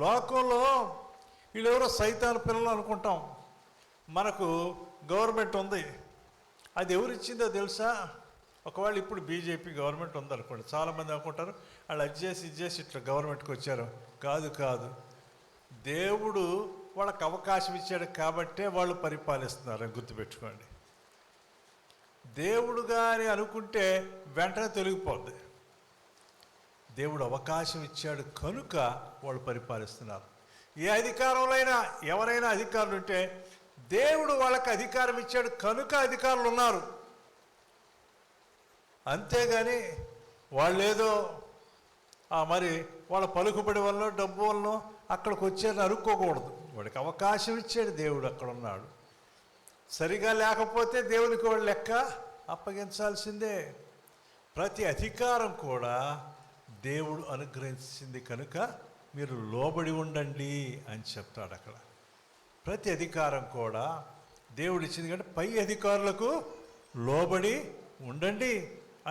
లోకంలో వీళ్ళెవరో సైతాన్ పిల్లలు అనుకుంటాం. మనకు గవర్నమెంట్ ఉంది, అది ఎవరిచ్చిందో తెలుసా? ఒకవేళ ఇప్పుడు బీజేపీ గవర్నమెంట్ ఉందనుకోండి, చాలామంది అనుకుంటారు వాళ్ళు అది చేసి ఇది చేసి ఇట్లా గవర్నమెంట్కి వచ్చారు. కాదు, దేవుడు వాళ్ళకి అవకాశం ఇచ్చాడు కాబట్టే వాళ్ళు పరిపాలిస్తున్నారు, గుర్తుపెట్టుకోండి. దేవుడు కానీ అనుకుంటే వెంటనే తొలగిపోద్ది. దేవుడు అవకాశం ఇచ్చాడు కనుక వాళ్ళు పరిపాలిస్తున్నారు. ఏ అధికారంలో అయినా ఎవరైనా అధికారులు ఉంటే దేవుడు వాళ్ళకి అధికారం ఇచ్చాడు కనుక అధికారులు ఉన్నారు. అంతేగాని వాళ్ళేదో మరి వాళ్ళ పలుకుబడి వల్ల డబ్బు వల్ల అక్కడికి వచ్చేది అనుకోకూడదు. వాడికి అవకాశం ఇచ్చాడు దేవుడు, అక్కడ ఉన్నాడు. సరిగా లేకపోతే దేవునికి వాళ్ళు లెక్క అప్పగించాల్సిందే. ప్రతి అధికారం కూడా దేవుడు అనుగ్రహించింది కనుక మీరు లోబడి ఉండండి అని చెప్తాడు అక్కడ. ప్రతి అధికారం కూడా దేవుడు ఇచ్చింది కంటే పై అధికారులకు లోబడి ఉండండి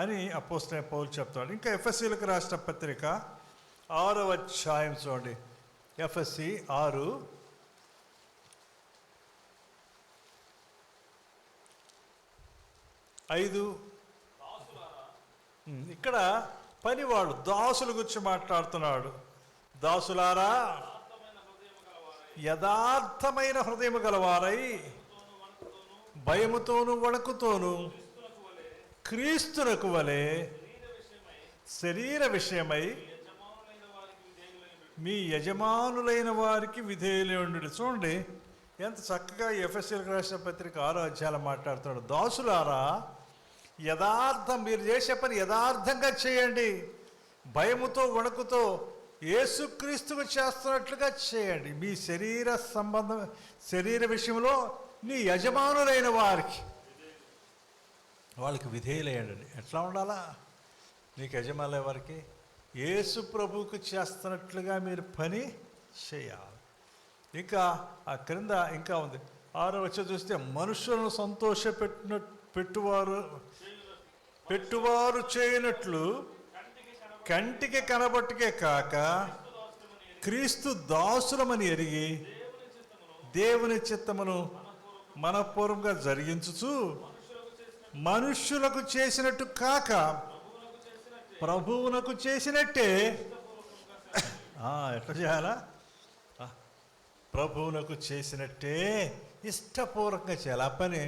అని అపోస్తలుడైన పౌలు చెప్తాడు. ఇంకా ఎఫెసీయులకు రాసిన పత్రిక 6వ అధ్యాయం చూడండి. ఎఫెసీ 6:5. ఇక్కడ పనివాడు దాసుల గురించి మాట్లాడుతున్నాడు. దాసులారా, యథార్థమైన హృదయం గలవారై భయముతోను వణకుతోను క్రీస్తునకు వలె శరీర విషయమై మీ యజమానులైన వారికి విధేయులై ఉండు. చూడండి, ఎంత చక్కగా ఎఫెసీయులకు రాసిన పత్రిక 6వ అధ్యాయంలో మాట్లాడుతున్నాడు. దాసులారా, యథార్థం, మీరు చేసే పని యథార్థంగా చేయండి, భయముతో వణుకుతో యేసుక్రీస్తుకు చేస్తున్నట్లుగా చేయండి. మీ శరీర విషయంలో నీ యజమానులైన వాళ్ళకి విధేయులయ్యండి. ఎట్లా ఉండాలా? నీకు యజమానులైన వారికి యేసు ప్రభువుకు చేస్తున్నట్లుగా మీరు పని చేయాలి. ఇంకా ఆ క్రింద ఇంకా ఉంది, 6వ వచనం చూస్తే, మనుషులను పెట్టువారు చేయనట్లు కంటికి కనబట్టుకే కాక క్రీస్తు దాసులమని ఎరిగి దేవుని చిత్తమును మనపూర్వంగా జరిగించుచు మనుష్యులకు చేసినట్టు కాక ప్రభువునకు చేసినట్టే. ఎట్లా చేయాలా? ప్రభువునకు చేసినట్టే ఇష్టపూర్వకంగా చేయాలి. ఆ పని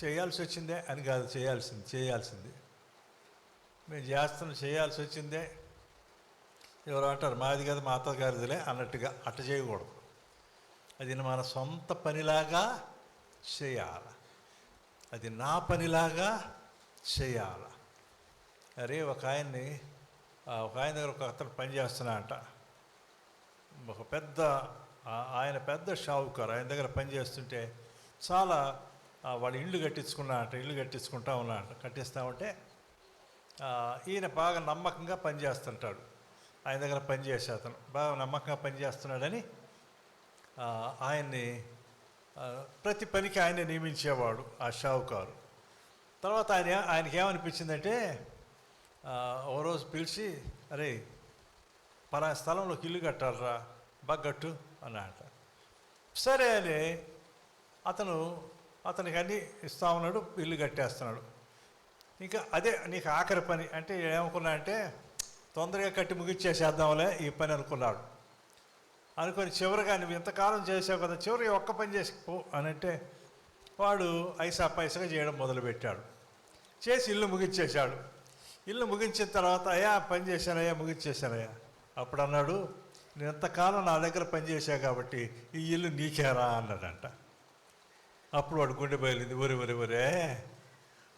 చేయాల్సి వచ్చిందే అని కాదు, చేయాల్సింది మేము చేస్తున్నాం, చేయాల్సి వచ్చిందే. ఎవరు అంటారు మాది కదా మా అత్తగారిదిలే అన్నట్టుగా అట్ట చేయకూడదు. అది మన సొంత పనిలాగా చేయాలి, అది నా పనిలాగా చేయాలి. అరే ఒక ఆయన దగ్గర ఒక అతను పని చేస్తున్నా అంట. ఆయన పెద్ద షావుకారు. ఆయన దగ్గర పని చేస్తుంటే చాలా వాడు ఇల్లు కట్టించుకుంటా కట్టిస్తూ ఉంటే ఈయన బాగా నమ్మకంగా పనిచేస్తుంటాడు. ఆయన దగ్గర పనిచేసే అతను బాగా నమ్మకంగా పనిచేస్తున్నాడని ప్రతి పనికి ఆయనే నియమించేవాడు ఆ షావుకారు. తర్వాత ఆయనకి ఏమనిపించిందంటే, ఓ రోజు పిలిచి, అరే పలానా స్థలంలోకి ఇల్లు కట్టాలరా, బాగా కట్టు అన్నమాట. సరే అని అతనికి అన్నీ ఇస్తా ఉన్నాడు, ఇల్లు కట్టేస్తున్నాడు. ఇంకా అదే నీకు ఆఖరి పని అంటే ఏమనుకున్నా అంటే, తొందరగా కట్టి ముగిచ్చేసేద్దాంలే ఈ పని అనుకున్నాడు. అనుకొని చివరిగా నువ్వు ఇంతకాలం చేసావు కదా, చివరిగా ఒక్క పని చేసిపో అని అంటే వాడు పైసగా చేయడం మొదలుపెట్టాడు. చేసి ఇల్లు ముగించేశాడు. ఇల్లు ముగించిన తర్వాత, అయ్యా పని చేశానయ్యా, ముగించేశానయ్యా. అప్పుడు అన్నాడు, నేను ఎంతకాలం నా దగ్గర పనిచేసా కాబట్టి ఈ ఇల్లు నీకేరా అన్నాడంట. అప్పుడు వాడు గుండె బయలుంది, ఒరే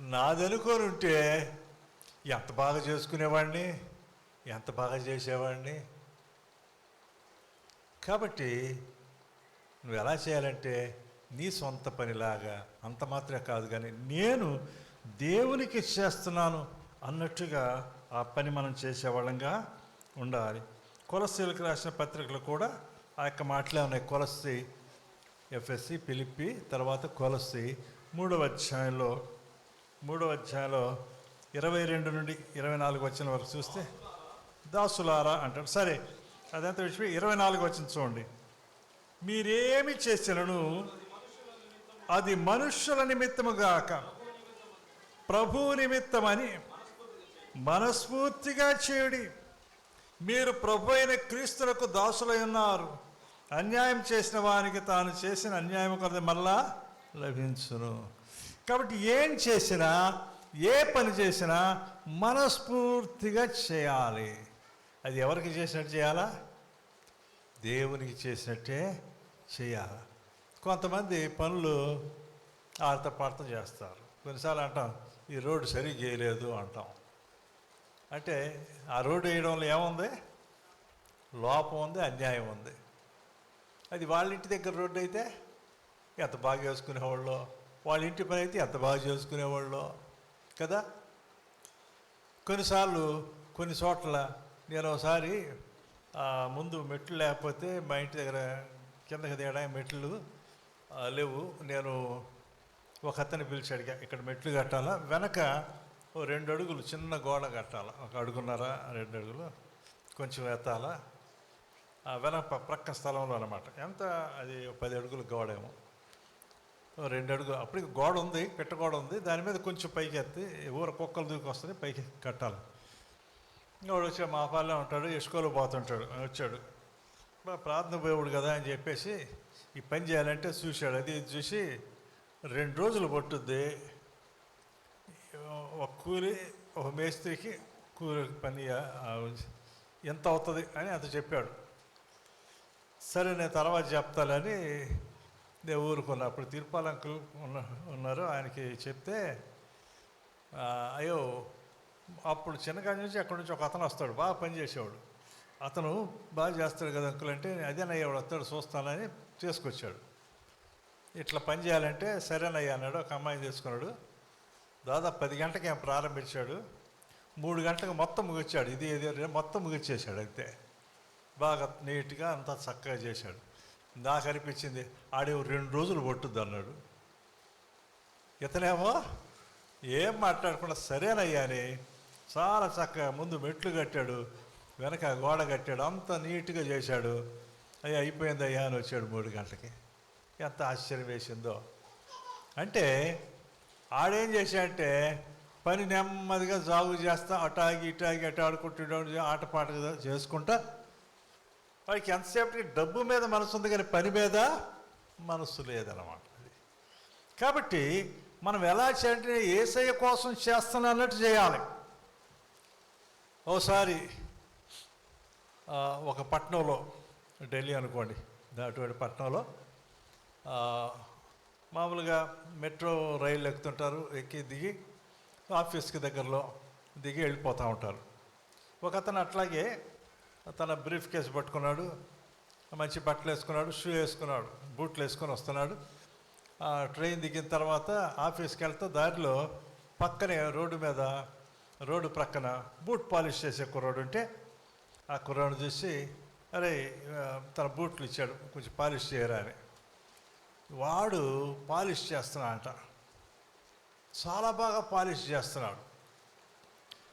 నాదనుకొని ఉంటే ఎంత బాగా చేసుకునేవాడిని, ఎంత బాగా చేసేవాడిని. కాబట్టి నువ్వు ఎలా చేయాలంటే నీ సొంత పనిలాగా అంత మాత్రమే కాదు, కానీ నేను దేవునికి చేస్తున్నాను అన్నట్టుగా ఆ పని మనం చేసేవాళ్ళంగా ఉండాలి. కొలస్సీలకు రాసిన పత్రికలు కూడా ఆ యొక్క మాటలే ఉన్నాయి. కొలస్సీ, ఎఫెసీ, ఫిలిప్పీ, తర్వాత కొలస్సీ 3వ అధ్యాయంలో 22 నుండి 24 వచ్చిన వరకు చూస్తే, దాసులారా అంటాడు. సరే అదంతా విషయం 24 వచ్చిన చూడండి. మీరేమి చేసినను అది మనుష్యుల నిమిత్తముగాక ప్రభువు నిమిత్తమని మనస్ఫూర్తిగా చేయుడి. మీరు ప్రభు అయిన క్రీస్తులకు దాసులై ఉన్నారు. అన్యాయం చేసిన వానికి తాను చేసిన అన్యాయం కొద్ది మళ్ళా లభించును. కాబట్టి ఏం చేసినా, ఏ పని చేసినా మనస్ఫూర్తిగా చేయాలి. అది ఎవరికి చేసినట్టు చేయాలా? దేవునికి చేసినట్టే చేయాలి. కొంతమంది పనులు ఆడతపాడత చేస్తారు. కొన్నిసార్లు అంటాం, ఈ రోడ్డు సరిగ్గా చేయలేదు అంటాం. అంటే ఆ రోడ్డు వేయడంలో ఏముంది? లోపం ఉంది, అన్యాయం ఉంది. అది వాళ్ళ ఇంటి దగ్గర రోడ్డు అయితే ఎంత బాగా చేసుకునేవాళ్ళు, వాళ్ళ ఇంటి పని అయితే ఎంత బాగా చేసుకునేవాళ్ళు కదా. కొన్నిసార్లు కొన్ని చోట్ల నేను ఒకసారి ముందు మెట్లు లేకపోతే మా ఇంటి దగ్గర కిందకి దిగడానికి మెట్లు లేవు. నేను ఒక అతన్ని పిలిచి అడిగా, ఇక్కడ మెట్లు కట్టాలా, వెనక 2 అడుగులు చిన్న గోడ కట్టాలా, 1 అడుగున్నర 2 అడుగులు కొంచెం ఎత్తాలా, వెనక ప్రక్క స్థలంలో అనమాట. ఎంత అది 10 అడుగుల గోడేమో, 2 అడుగులు. అప్పటికి గోడ ఉంది, పిట్టగోడ ఉంది, దాని మీద కొంచెం పైకి ఎత్తి కుక్కలు దూకి వస్తుంది, పైకి కట్టాలి. వాడు వచ్చి మా పాలనే ఉంటాడు, ఇసుకలో పోతుంటాడు. వచ్చాడు, ప్రార్థన పోయేవాడు కదా అని చెప్పేసి ఈ పని చేయాలంటే చూశాడు. అది చూసి 2 రోజులు పట్టుద్ది, ఒక కూలి, ఒక మేస్త్రికి కూలి పని ఎంత అవుతుంది అని అంత చెప్పాడు. సరే నేను తర్వాత చెప్తానని నేను ఊరుకున్నా. అప్పుడు తిరుపాల అంకుల్ ఉన్నారు, ఆయనకి చెప్తే అయ్యో అప్పుడు చిన్నకాడి నుంచి అక్కడి నుంచి ఒక అతను వస్తాడు, బాగా పనిచేసేవాడు. అతను బాగా చేస్తాడు కదా అంకుల్ అంటే, అదేనయ్యా వాడు వస్తాడు చూస్తానని చేసుకొచ్చాడు. ఇట్లా పని చేయాలంటే సరేనయ్యా అన్నాడు. ఒక అమ్మాయిని తీసుకున్నాడు. దాదాపు 10 గంటలకి ఆయన ప్రారంభించాడు. 3 గంటలకు మొత్తం ముగిచ్చాడు. ఇది మొత్తం ముగిచ్చేసాడు. అయితే బాగా నీట్గా అంతా చక్కగా చేశాడు. నాకు అనిపించింది ఆడే 2 రోజులు పట్టుద్ది అన్నాడు. ఇతనేమో ఏం మాట్లాడకుండా సరేనయ్యా అని చాలా చక్కగా ముందు మెట్లు కట్టాడు, వెనక గోడ కట్టాడు, అంత నీట్గా చేశాడు. అయ్యా అయిపోయింది అయ్యా అని వచ్చాడు 3 గంటలకి. ఎంత ఆశ్చర్యం వేసిందో. అంటే ఆడేం చేశాడంటే పని నెమ్మదిగా జాగు చేస్తా అటాగి ఇటాగి అటు ఆడుకుంటూ ఆటపాటగా చేసుకుంటా. వాడికి ఎంతసేపటికి డబ్బు మీద మనసు ఉంది కానీ పని మీద మనసు లేదన్నమాట. కాబట్టి మనం ఎలా చేయాలంటే యేసయ్య కోసం చేస్తున్నా అన్నట్టు చేయాలి. ఓసారి ఒక పట్టణంలో, ఢిల్లీ అనుకోండి, అటువంటి పట్టణంలో మామూలుగా మెట్రో రైళ్ళు ఎక్కుతుంటారు, ఎక్కి దిగి ఆఫీస్కి దగ్గరలో దిగి వెళ్ళిపోతూ ఉంటారు. ఒక అతను అట్లాగే తన బ్రీఫ్ కేసు పట్టుకున్నాడు, మంచి బట్టలు వేసుకున్నాడు, షూ వేసుకున్నాడు, బూట్లు వేసుకొని వస్తున్నాడు. ట్రైన్ దిగిన తర్వాత ఆఫీస్కి వెళ్తే దారిలో పక్కనే రోడ్డు ప్రక్కన బూట్ పాలిష్ చేసే కుర్రాడు ఉంటే ఆ కుర్రాడు చూసి అరే తన బూట్లు ఇచ్చాడు, కొంచెం పాలిష్ చేయరా అని. వాడు పాలిష్ చేస్తున్నాడంట, చాలా బాగా పాలిష్ చేస్తున్నాడు.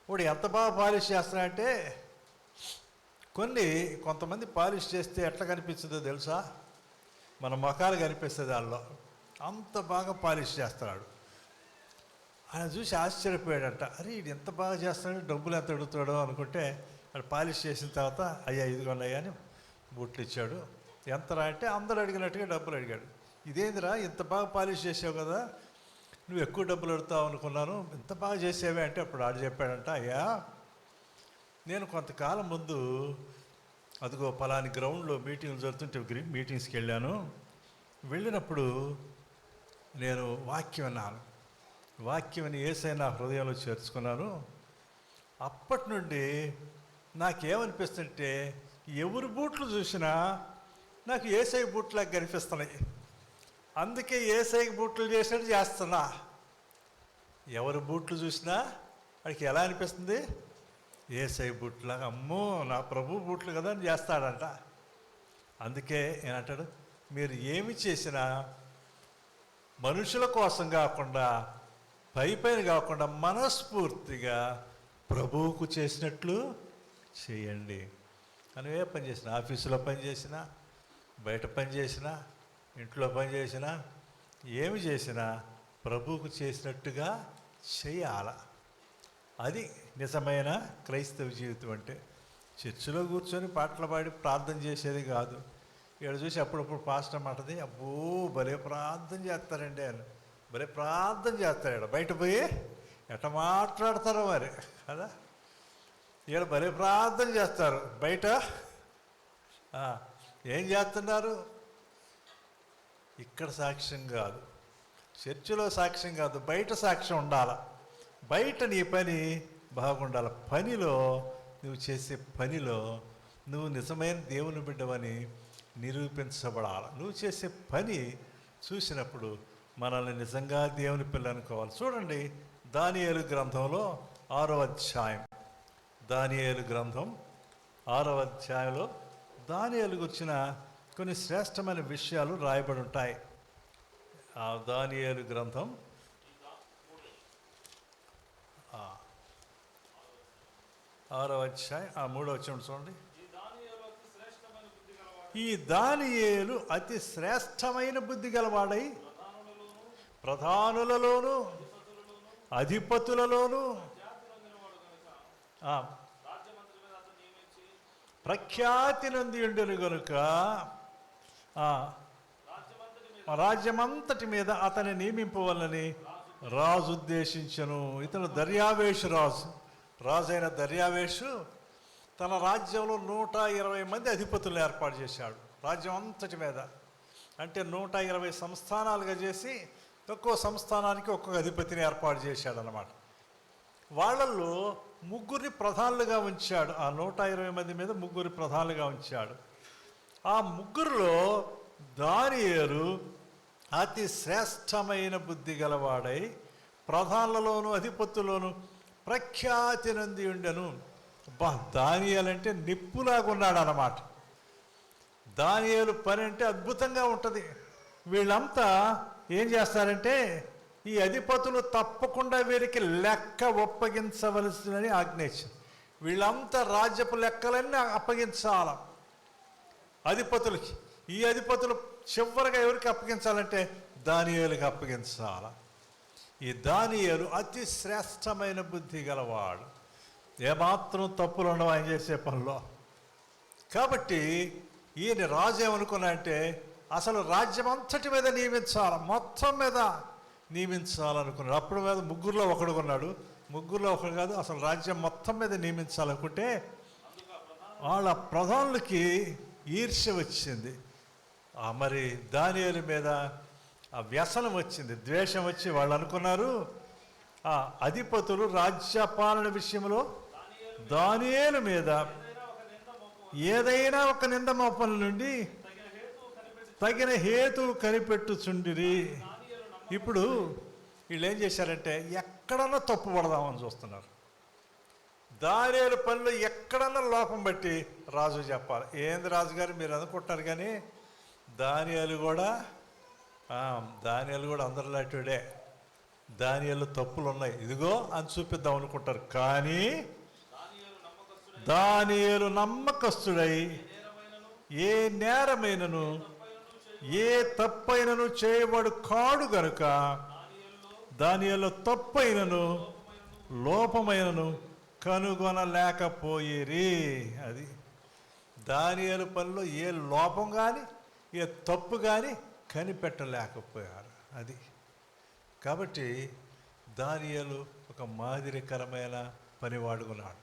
వాడు ఎంత బాగా పాలిష్ చేస్తున్నాడంటే కొంతమంది పాలిష్ చేస్తే ఎట్లా కనిపిస్తుందో తెలుసా? మన మొఖాలు కనిపిస్తుంది వాళ్ళలో, అంత బాగా పాలిష్ చేస్తున్నాడు. ఆయన చూసి ఆశ్చర్యపోయాడంట. అరే ఇది ఎంత బాగా చేస్తున్నాడు, డబ్బులు ఎంత అడుగుతాడో అనుకుంటే వాడు పాలిష్ చేసిన తర్వాత అయ్యా ఇదిగోండి అని బూట్లు ఇచ్చాడు. ఎంతరా అంటే అందరూ అడిగినట్టుగా డబ్బులు అడిగాడు. ఇదేందిరా ఇంత బాగా పాలిష్ చేసావు కదా, నువ్వు ఎక్కువ డబ్బులు అడుగుతావు అనుకున్నాను, ఇంత బాగా చేసేవే అంటే అప్పుడు ఆడు చెప్పాడంట, అయ్యా నేను కొంతకాలం ముందు అదిగో పలాని గ్రౌండ్లో మీటింగ్లు జరుగుతుంటే మీటింగ్స్కి వెళ్ళినప్పుడు నేను వాక్యం విన్నాను. వాక్యం యేసయ్య నా హృదయంలో చేర్చుకున్నాను. అప్పటి నుండి నాకేమనిపిస్తుంటే ఎవరి బూట్లు చూసినా నాకు యేసయ్య బూట్లాగా కనిపిస్తున్నాయి. అందుకే యేసయ్య బూట్లు చేసినట్టు చేస్తున్నా. ఎవరి బూట్లు చూసినా వాడికి ఎలా అనిపిస్తుంది? యేసయ్య బూట్లాగా, అమ్మో నా ప్రభు బూట్లు కదా అని చేస్తాడంట. అందుకే ఏమంటాడు, మీరు ఏమి చేసినా మనుషుల కోసం కాకుండా పైపైన కాకుండా మనస్ఫూర్తిగా ప్రభువుకు చేసినట్లు చేయండి. మనం ఏ పని చేసినా, ఆఫీసులో పని చేసినా, బయట పని చేసినా, ఇంట్లో పని చేసినా, ఏమి చేసినా ప్రభువుకు చేసినట్టుగా చేయాల. అది నిజమైన క్రైస్తవ జీవితం అంటే. చర్చిలో కూర్చొని పాటలు పాడి ప్రార్థన చేసేది కాదు. ఇక్కడ చూసి అప్పుడప్పుడు పాస్టర్ మాటది, అబ్బో భలే ప్రార్థన చేస్తారండి అని, భలే ప్రార్థన చేస్తాడు. బయట పోయి ఎట్ట మాట్లాడతారో మరి కదా. ఇక్కడ భలే ప్రార్థన చేస్తారు, బయట ఏం చేస్తున్నారు? ఇక్కడ సాక్ష్యం కాదు, చర్చిలో సాక్ష్యం కాదు, బయట సాక్ష్యం ఉండాలి. బయట నీ పని బాగుండాలి. పనిలో నువ్వు చేసే పనిలో నువ్వు నిజమైన దేవుని బిడ్డవని నిరూపించబడాలి. నువ్వు చేసే పని చూసినప్పుడు మనల్ని నిజంగా దేవుని పిల్ల అనుకోవాలి. చూడండి, దానియేలు గ్రంథంలో 6వ అధ్యాయం, దానియేలు గ్రంథం 6వ అధ్యాయంలో దానియేలు గురించిన కొన్ని శ్రేష్టమైన విషయాలు రాయబడి ఉంటాయి. ఆ దానియేలు గ్రంథం 6వ అధ్యాయం 3వ వచనం చూడండి. ఈ దానియేలు అతి శ్రేష్టమైన బుద్ధి గలవాడై ప్రధానులలోను అధిపతులలోను ప్రఖ్యాతి నంది ఉండెను గనుక రాజ్యమంతటి మీద అతని నియమింపవలని రాజు ఉద్దేశించను. ఇతను దర్యావేషు రాజైన దర్యావేషు తన రాజ్యంలో 120 మంది అధిపతులను ఏర్పాటు చేశాడు. రాజ్యం అంతటి మీద అంటే 120 సంస్థానాలుగా చేసి ఒక్కో సంస్థానానికి ఒక్కొక్క అధిపతిని ఏర్పాటు చేశాడనమాట. వాళ్ళల్లో ముగ్గురిని ప్రధానులుగా ఉంచాడు. ఆ 120 మంది మీద ముగ్గురు ప్రధానులుగా ఉంచాడు. ఆ ముగ్గురులో దానియేలు అతి శ్రేష్టమైన బుద్ధి గలవాడై ప్రధానులలోను అధిపతుల్లోను ప్రఖ్యాతి నొంది ఉండెను. దానియేలు అంటే నిప్పులాగా ఉన్నాడు అన్నమాట. దానియేలు పని అంటే అద్భుతంగా ఉంటుంది. వీళ్ళంతా ఏం చేస్తారంటే ఈ అధిపతులు తప్పకుండా వీరికి లెక్క ఒప్పగించవలసిందని ఆజ్ఞయించింది. వీళ్ళంతా రాజ్యపు లెక్కలన్నీ అప్పగించాల అధిపతులకి. ఈ అధిపతులు చివరిగా ఎవరికి అప్పగించాలంటే దానియేలుకి అప్పగించాల. ఈ దానియేలు అతి శ్రేష్టమైన బుద్ధి గలవాడు. ఏమాత్రం తప్పులు ఉండవు ఆయన చేసే పనిలో. కాబట్టి ఈయన రాజు ఏమనుకున్నా అంటే అసలు రాజ్యం అంతటి మీద నియమించాలి, మొత్తం మీద నియమించాలనుకున్నాడు. అప్పుడు మీద ముగ్గురులో ఒకడు కొన్నాడు. ముగ్గురులో ఒకడు కాదు, అసలు రాజ్యం మొత్తం మీద నియమించాలనుకుంటే వాళ్ళ ప్రధానులకి ఈర్ష్య వచ్చింది. మరి దానియేలు మీద ఆ వ్యసనం వచ్చింది, ద్వేషం వచ్చి వాళ్ళు అనుకున్నారు ఆ అధిపతులు రాజ్యపాలన విషయంలో దానియేలు మీద ఏదైనా ఒక నింద మోపల నుండి తగిన హేతువు కనిపెట్టుచుండిరి. ఇప్పుడు వీళ్ళు ఏం చేశారంటే ఎక్కడన్నా తప్పు పడదామని చూస్తున్నారు. దానియేలు పనులు ఎక్కడన్నా లోపం బట్టి రాజు చెప్పాలి. ఏంది రాజుగారు మీరు అనుకుంటున్నారు, కానీ దానియేలు కూడా అందరిలాంటివాడే. దానియేలు తప్పులు ఉన్నాయి, ఇదిగో అని చూపిద్దాం అనుకుంటారు. కానీ దానియేలు నమ్మకస్తుడై ఏ నేరమైనను ఏ తప్పైనను చేయబడు కాడు గనుక దానియేలు తప్పైనను లోపమైనను కనుగొనలేకపోయిరి. అది దానియేలు పనిలో ఏ లోపం కానీ ఏ తప్పు కానీ కనిపెట్టలేకపోయారు. అది కాబట్టి దానియేలు ఒక మాదిరికరమైన పనివాడుకున్నాడు.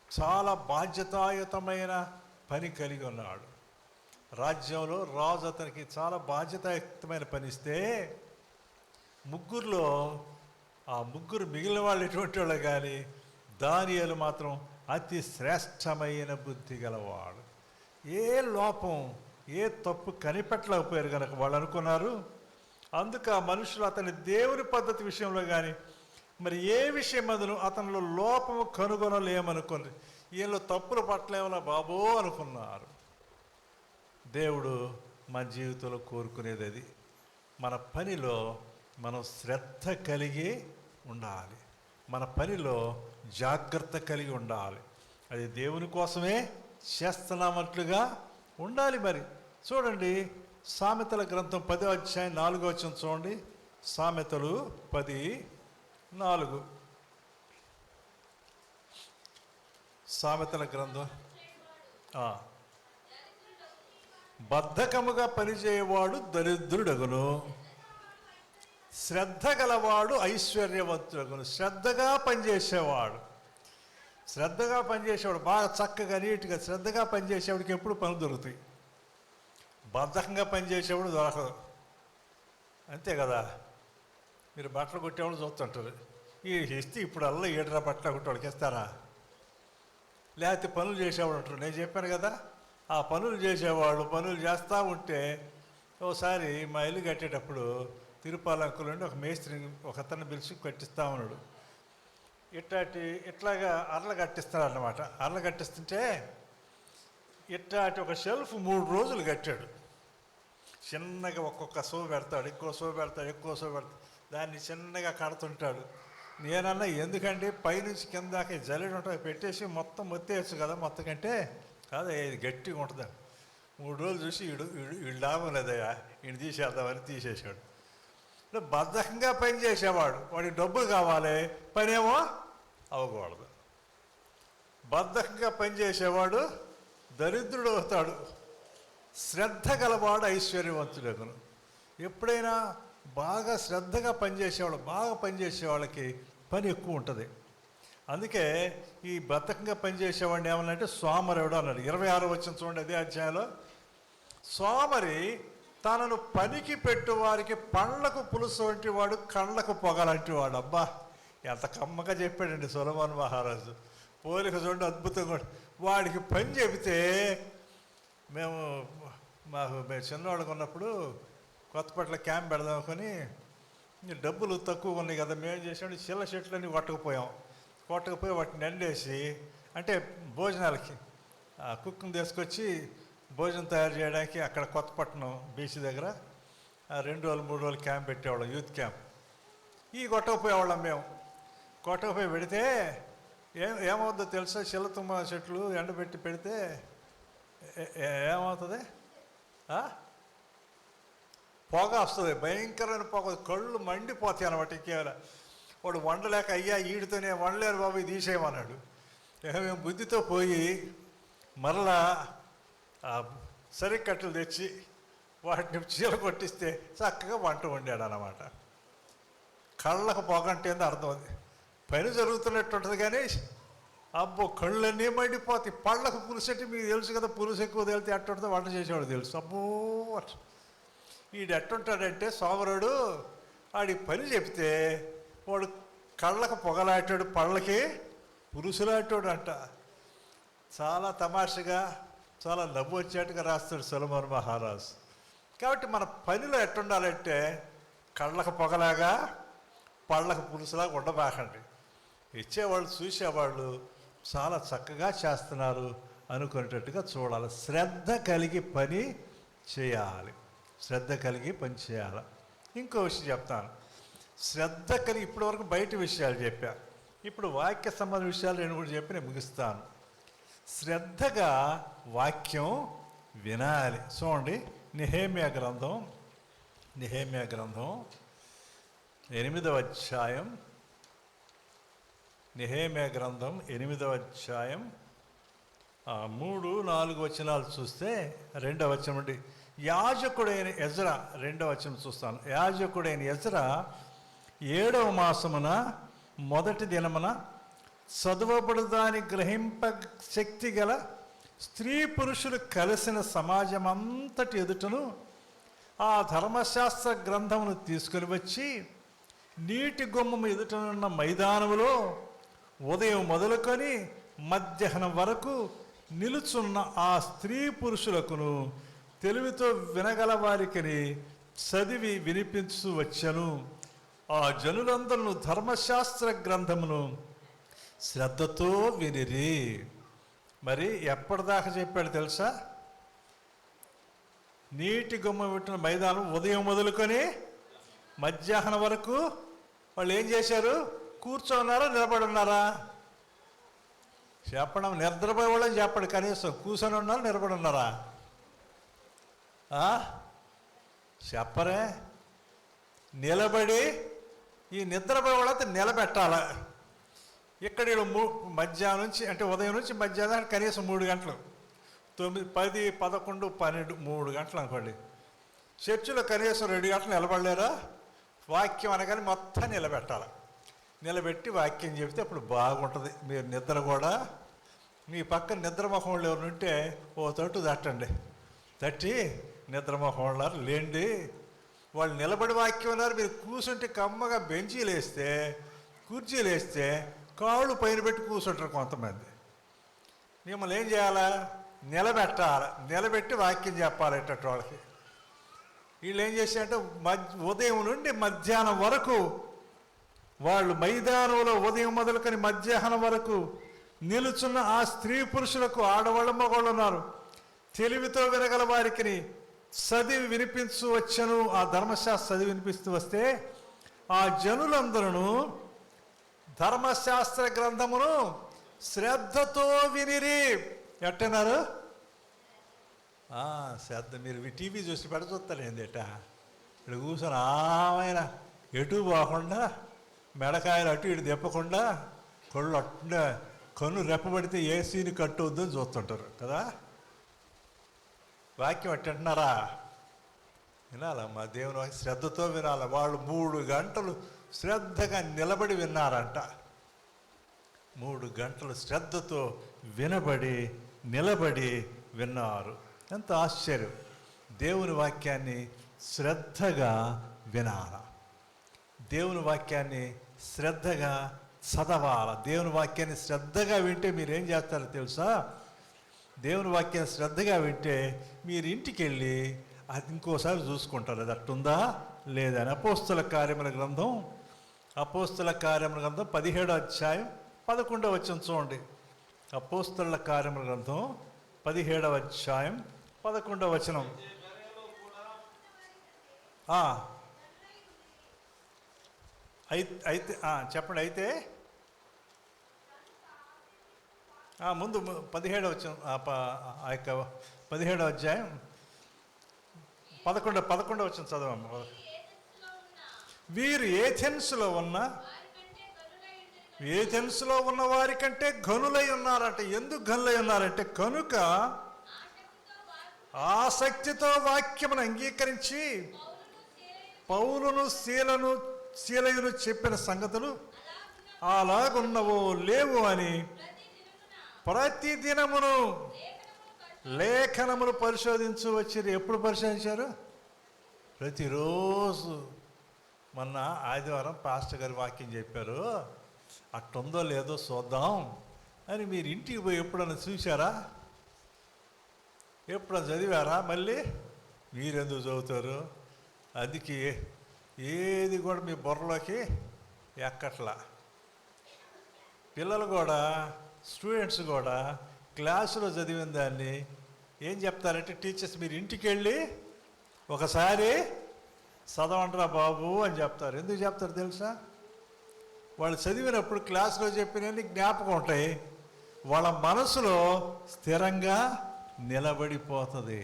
చాలా బాధ్యతాయుతమైన పని కలిగి ఉన్నాడు. రాజ్యంలో రాజు అతనికి చాలా బాధ్యతాయుతమైన పని ఇస్తే ముగ్గురులో ఆ ముగ్గురు మిగిలిన వాళ్ళు ఎటువంటి వాళ్ళు కానీ దానియేలు మాత్రం అతి శ్రేష్టమైన బుద్ధి గలవాడు. ఏ లోపం ఏ తప్పు కనిపెట్టలేకపోయారు కనుక వాళ్ళు అనుకున్నారు. అందుకు ఆ మనుషులు అతని దేవుని పద్ధతి విషయంలో కానీ మరి ఏ విషయం అందులో అతనిలో లోపము కనుగొనలేమనుకుని వీళ్ళు తప్పులు పట్టలేమన్నా బాబో అనుకున్నారు. దేవుడు మన జీవితంలో కోరుకునేది అది. మన పనిలో మనం శ్రద్ధ కలిగి ఉండాలి, మన పనిలో జాగ్రత్త కలిగి ఉండాలి. అది దేవుని కోసమే చేస్తున్నామట్లుగా ఉండాలి. మరి చూడండి, సామెతల గ్రంథం 10వ అధ్యాయం 4వ వచనం చూడండి. సామెతలు 10:4. సామెతల గ్రంథం. బద్ధకముగా పనిచేయవాడు దరిద్రుడగును, శ్రద్ధ గలవాడు ఐశ్వర్యవంతుడగును. శ్రద్ధగా పనిచేసేవాడు బాగా చక్కగా నీట్గా శ్రద్ధగా పనిచేసేవాడికి ఎప్పుడు పనులు దొరుకుతాయి. బద్ధకంగా పనిచేసేవాడు దొరకదు. అంతే కదా. మీరు బట్టలు కొట్టేవాళ్ళు చూస్తుంటారు, ఈ ఇస్తే ఇప్పుడు అల్ల ఏడరా బట్టలు కొట్టేవాడికి ఇస్తారా? లేకపోతే పనులు చేసేవాడు అంటారు. నేను చెప్పాను కదా, ఆ పనులు చేసేవాళ్ళు పనులు చేస్తూ ఉంటే ఒకసారి మా ఇల్లు కట్టేటప్పుడు తిరుపాలంకుల నుండి ఒక మేస్త్రిని ఒక అతన్ని పిలిచి కట్టిస్తా ఉన్నాడు. ఇట్లాగా అరలు కట్టిస్తాడు అన్నమాట. అరలు కట్టిస్తుంటే ఇట్లాంటి ఒక షెల్ఫ్ 3 రోజులు కట్టాడు. చిన్నగా ఒక్కొక్క సో పెడతాడు, ఎక్కువ సో పెడతాడు. దాన్ని చిన్నగా కడుతుంటాడు. నేనన్నా ఎందుకంటే పైనుంచి కింద దాకా జల్లెడ ఉంటుంది, పెట్టేసి మొత్తం మొత్తేయచ్చు కదా, మొత్తం కంటే కాదు ఇది గట్టిగా ఉంటుంది. 3 రోజులు చూసి వీడు లాభం లేదయ్యా, ఈయన తీసేద్దామని తీసేసాడు. బద్ధకంగా పని చేసేవాడు వాడికి డబ్బులు కావాలి, పనేమో అవ్వకూడదు. బద్ధకంగా పనిచేసేవాడు దరిద్రుడు అవుతాడు, శ్రద్ధ గలవాడు ఐశ్వర్యవంతుడగును. ఎప్పుడైనా బాగా శ్రద్ధగా పనిచేసే వాళ్ళకి పని ఎక్కువ ఉంటుంది. అందుకే ఈ బద్ధకంగా పనిచేసేవాడిని ఏమన్నంటే సోమరుడు అన్నాడు. 26వ వచనం చూడండి, అదే అధ్యాయంలో. సోమరి తనను పనికి పెట్టు వారికి పండ్లకు పులుసు వంటి వాడు, కళ్ళకు పొగలాంటి వాడు. అబ్బా, ఎంత కమ్మగా చెప్పాడండి సొలొమోను మహారాజు. పోలిక చూడండి, అద్భుతంగా. వాడికి పని చెబితే మేము చిన్నవాళ్ళకు ఉన్నప్పుడు కొత్తపట్ల క్యాంప్ పెడదామని, డబ్బులు తక్కువ ఉన్నాయి కదా, మేము చేసాడు చిల్ల చెట్లన్నీ కొట్టకపోయి వాటిని ఎండేసి, అంటే భోజనాలకి కుక్కుని తీసుకొచ్చి భోజనం తయారు చేయడానికి అక్కడ కొత్తపట్నం బీచ్ దగ్గర 2 రోజులు 3 రోజులు క్యాంప్ పెట్టేవాళ్ళం, యూత్ క్యాంప్. కొట్టకపోయేవాళ్ళం మేము. కొట్టకపోయి పెడితే ఏమవుతుందో తెలుసా? చిల్లతుమ్మ చెట్లు ఎండబెట్టి పెడితే ఏమవుతుంది? పొగ వస్తుంది, భయంకరమైన పొగ, కళ్ళు మండిపోతాయి అనమాట. ఇంకేమైనా వాడు వండలేక, అయ్యా ఈడితోనే వండలేరు బాబు, ఇది తీసేయమన్నాడు. మేము బుద్ధితో పోయి మరలా సరికట్టలు తెచ్చి వాటిని చీల కొట్టిస్తే చక్కగా వంట వండాడు అన్నమాట. కళ్ళకు పొగ అంటే ఏందో అర్థం. అది పని జరుగుతున్నట్టు ఉంటుంది, కానీ అబ్బో కళ్ళన్నీ మండిపోతాయి. పళ్ళకు పులుసెట్టి మీకు తెలుసు కదా, పులుసు ఎక్కువ తెలితే ఎట్టుంటుందో వంట చేసేవాడు తెలుసు. అబ్బో, వీడు ఎట్టుంటాడంటే సోమరుడు, వాడి పని చెప్తే వాడు కళ్ళకు పొగలాటాడు, పళ్ళకి పులుసులాటాడు అంట. చాలా తమాషగా, చాలా నవ్వు వచ్చేట్టుగా రాస్తాడు సొలొమోను మహారాజు. కాబట్టి మన పనిలో ఎట్టుండాలంటే కళ్ళకు పొగలాగా, పళ్ళకు పులుసులాగా ఉండబాకండి. ఇచ్చేవాళ్ళు, చూసేవాళ్ళు చాలా చక్కగా చేస్తున్నారు అనుకునేటట్టుగా చూడాలి. శ్రద్ధ కలిగి పని చేయాలి. ఇంకో విషయం చెప్తాను. శ్రద్ధ కలిగి, ఇప్పటి వరకు బయట విషయాలు చెప్పా, ఇప్పుడు వాక్య సంబంధ విషయాలు నేను కూడా చెప్పి నేను ముగిస్తాను. శ్రద్ధగా వాక్యం వినాలి. చూడండి, నెహెమ్యా గ్రంథం 8వ అధ్యాయం, నెహెమ్యా గ్రంథం 8వ అధ్యాయం 3-4 వచనాలు చూస్తే, 2వ వచనం నుండి, యాజకుడైన ఎజ్రా, 2వ వచనం చూస్తాను. యాజకుడైన ఎజ్రా 7వ మాసమున మొదటి దినమున చదువబడు దాని గ్రహింప శక్తి గల స్త్రీ పురుషులు కలిసిన సమాజం అంతటి ఎదుటను ఆ ధర్మశాస్త్ర గ్రంథమును తీసుకొని వచ్చి నీటి గుమ్మము ఎదుటనున్న మైదానములో ఉదయం మొదలుకొని మధ్యాహ్నం వరకు నిలుచున్న ఆ స్త్రీ పురుషులకును తెలివితో వినగల వారికి చదివి వినిపించు వచ్చను. ఆ జనులందరూ ధర్మశాస్త్ర గ్రంథమును శ్రద్ధతో వినిరి. మరి ఎప్పటిదాకా చెప్పాడు తెలుసా? నీటి గుమ్మ పెట్టిన మైదానం ఉదయం మొదలుకొని మధ్యాహ్నం వరకు వాళ్ళు ఏం చేశారు? కూర్చోన్నారా, నిలబడి ఉన్నారా? చెప్పడం, నిద్రపోయే వాళ్ళని చెప్పండి. కనీసం కూర్చొని ఉన్నారా, నిలబడి ఉన్నారా? చెప్పరే. నిలబడి, ఈ నిద్రపోయే వాళ్ళంతా నిలబెట్టాల. ఇక్కడ మధ్యాహ్నం నుంచి, అంటే ఉదయం నుంచి మధ్యాహ్నం కనీసం 3 గంటలు, 9, 10, 11, 12, 3 గంటలు అనుకోండి. చర్చిలో కనీసం 2 గంటలు నిలబడలేరా? వాక్యం అనగానే మొత్తం నిలబెట్టాలి. నిలబెట్టి వాక్యం చెబితే అప్పుడు బాగుంటుంది. మీరు నిద్ర కూడా, మీ పక్కన నిద్రమొహం వాళ్ళు ఎవరు ఉంటే ఓ తట్టు తట్టి నిద్రమొహం వాళ్ళారు లేండి. వాళ్ళు నిలబడి వాక్యం ఉన్నారు, మీరు కూర్చుంటే కమ్మగా కుర్చీలు వేస్తే కాళ్ళు పైన పెట్టి కూర్చుంటారు కొంతమంది. మిమ్మల్ని ఏం చేయాలా? నిలబెట్టాలి. నిలబెట్టి వాక్యం చెప్పాలి. ఇట్టటి వాళ్ళకి వీళ్ళు ఏం చేశారంటే ఉదయం నుండి మధ్యాహ్నం వరకు వాళ్ళు మైదానంలో ఉదయం మొదలుకొని మధ్యాహ్నం వరకు నిలుచున్న ఆ స్త్రీ పురుషులకు, ఆడవాళ్ళ మగవాళ్ళు ఉన్నారు, తెలివితో వినగల వారికి చదివి వినిపించు వచ్చను. ఆ ధర్మశాస్త్ర చదివి వినిపిస్తూ వస్తే ఆ జనులందరూ ధర్మశాస్త్ర గ్రంథమును శ్రద్ధతో వినిరి. ఎట్టన్నారు? శ్రద్ధ. మీరు టీవీ చూసి చూస్తారు ఏందేట, ఇక్కడ కూర్చొని ఆయన ఎటు పోకుండా, మెడకాయలు అటు ఇటు తిప్పకుండా, కన్ను రెప్పబడితే ఏసీని కట్టవద్దని చూస్తుంటారు కదా. వాక్యం అట్టంటున్నారా? వినాలమ్మా, దేవుని వాక్యం శ్రద్ధతో వినాలి. వాళ్ళు 3 గంటలు శ్రద్ధగా నిలబడి విన్నారంట. 3 గంటలు శ్రద్ధతో నిలబడి విన్నారు. ఎంత ఆశ్చర్యం! దేవుని వాక్యాన్ని శ్రద్ధగా వినాల. దేవుని వాక్యాన్ని శ్రద్ధగా చదవాల. దేవుని వాక్యాన్ని శ్రద్ధగా వింటే మీరు ఏం చేస్తారో తెలుసా? దేవుని వాక్యాన్ని శ్రద్ధగా వింటే మీరు ఇంటికి వెళ్ళి అది ఇంకోసారి చూసుకుంటారు, అది అట్టుందా లేదని. అపోస్తల కార్యముల గ్రంథం 17వ అధ్యాయం 11వ వచనం చూడండి. అపోస్తల కార్యముల గ్రంథం 17వ అధ్యాయం 11వ వచనం. అయితే చెప్పండి. అయితే ముందు 17వ వచనం, ఆ యొక్క 17వ అధ్యాయం 11వ వచనం చదవమ్మ. వీరు ఏథెన్స్లో ఉన్న వారి కంటే గనులై ఉన్నారంటే, ఎందుకు గనులై ఉన్నారంటే, కనుక ఆసక్తితో వాక్యమును అంగీకరించి పౌలును శీలయును చెప్పిన సంగతులు అలాగున్నవో లేవు అని ప్రతి దినమును లేఖనములు పరిశోధించు వచ్చారు. ఎప్పుడు పరిశోధించారు? ప్రతిరోజు. మొన్న ఆదివారం పాస్టర్ గారు వాక్యం చెప్పారు, అట్టుందో లేదో చూద్దాం అని మీరు ఇంటికి పోయి ఎప్పుడన్నా చూసారా? ఎప్పుడన్నా చదివారా? మళ్ళీ మీరెందుకు చదువుతారు? అందుకే ఏది కూడా మీ బుర్రలోకి ఎక్కట్లా. పిల్లలు కూడా, స్టూడెంట్స్ కూడా క్లాసులో చదివిన దాన్ని ఏం చెప్తారంటే, టీచర్స్ మీరు ఇంటికి వెళ్ళి ఒకసారి చదవండిరా బాబు అని చెప్తారు. ఎందుకు చెప్తారు తెలుసా? వాళ్ళు చదివినప్పుడు క్లాసులో చెప్పినవన్నీ జ్ఞాపకం ఉంటాయి, వాళ్ళ మనసులో స్థిరంగా నిలబడిపోతుంది.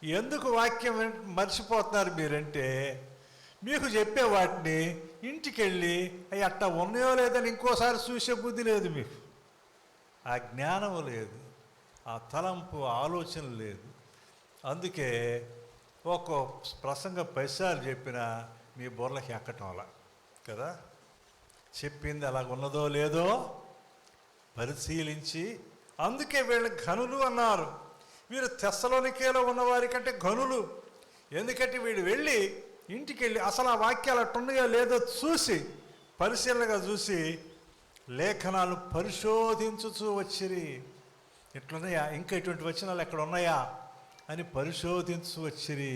ఎందుకు వాక్యం మర్చిపోతున్నారు మీరంటే, మీకు చెప్పే వాటిని ఇంటికి వెళ్ళి అవి అట్టా ఉన్నాయో లేదని ఇంకోసారి చూసే బుద్ధి లేదు, మీకు ఆ జ్ఞానం లేదు, ఆ తలంపు ఆలోచన లేదు. అందుకే ఒక్కో ప్రసంగం 10 సార్లు చెప్పినా మీ బుర్రలకి ఎక్కటం అలా కదా. చెప్పింది అలాగున్నదో లేదో పరిశీలించి, అందుకే వీళ్ళు ఘనులు అన్నారు. వీరు తెస్సలోనికేలో ఉన్నవారి కంటే ఘనులు. ఎందుకంటే వీడు వెళ్ళి ఇంటికి వెళ్ళి అసలు ఆ వాక్యాలు అట్టున్నాయో లేదో చూసి, పరిశీలనగా చూసి లేఖనాలు పరిశోధించుచూ వచ్చిరి. ఇట్లున్నాయా, ఇంకా ఇటువంటి వచనాలు ఎక్కడ ఉన్నాయా అని పరిశోధించు వచ్చిరి.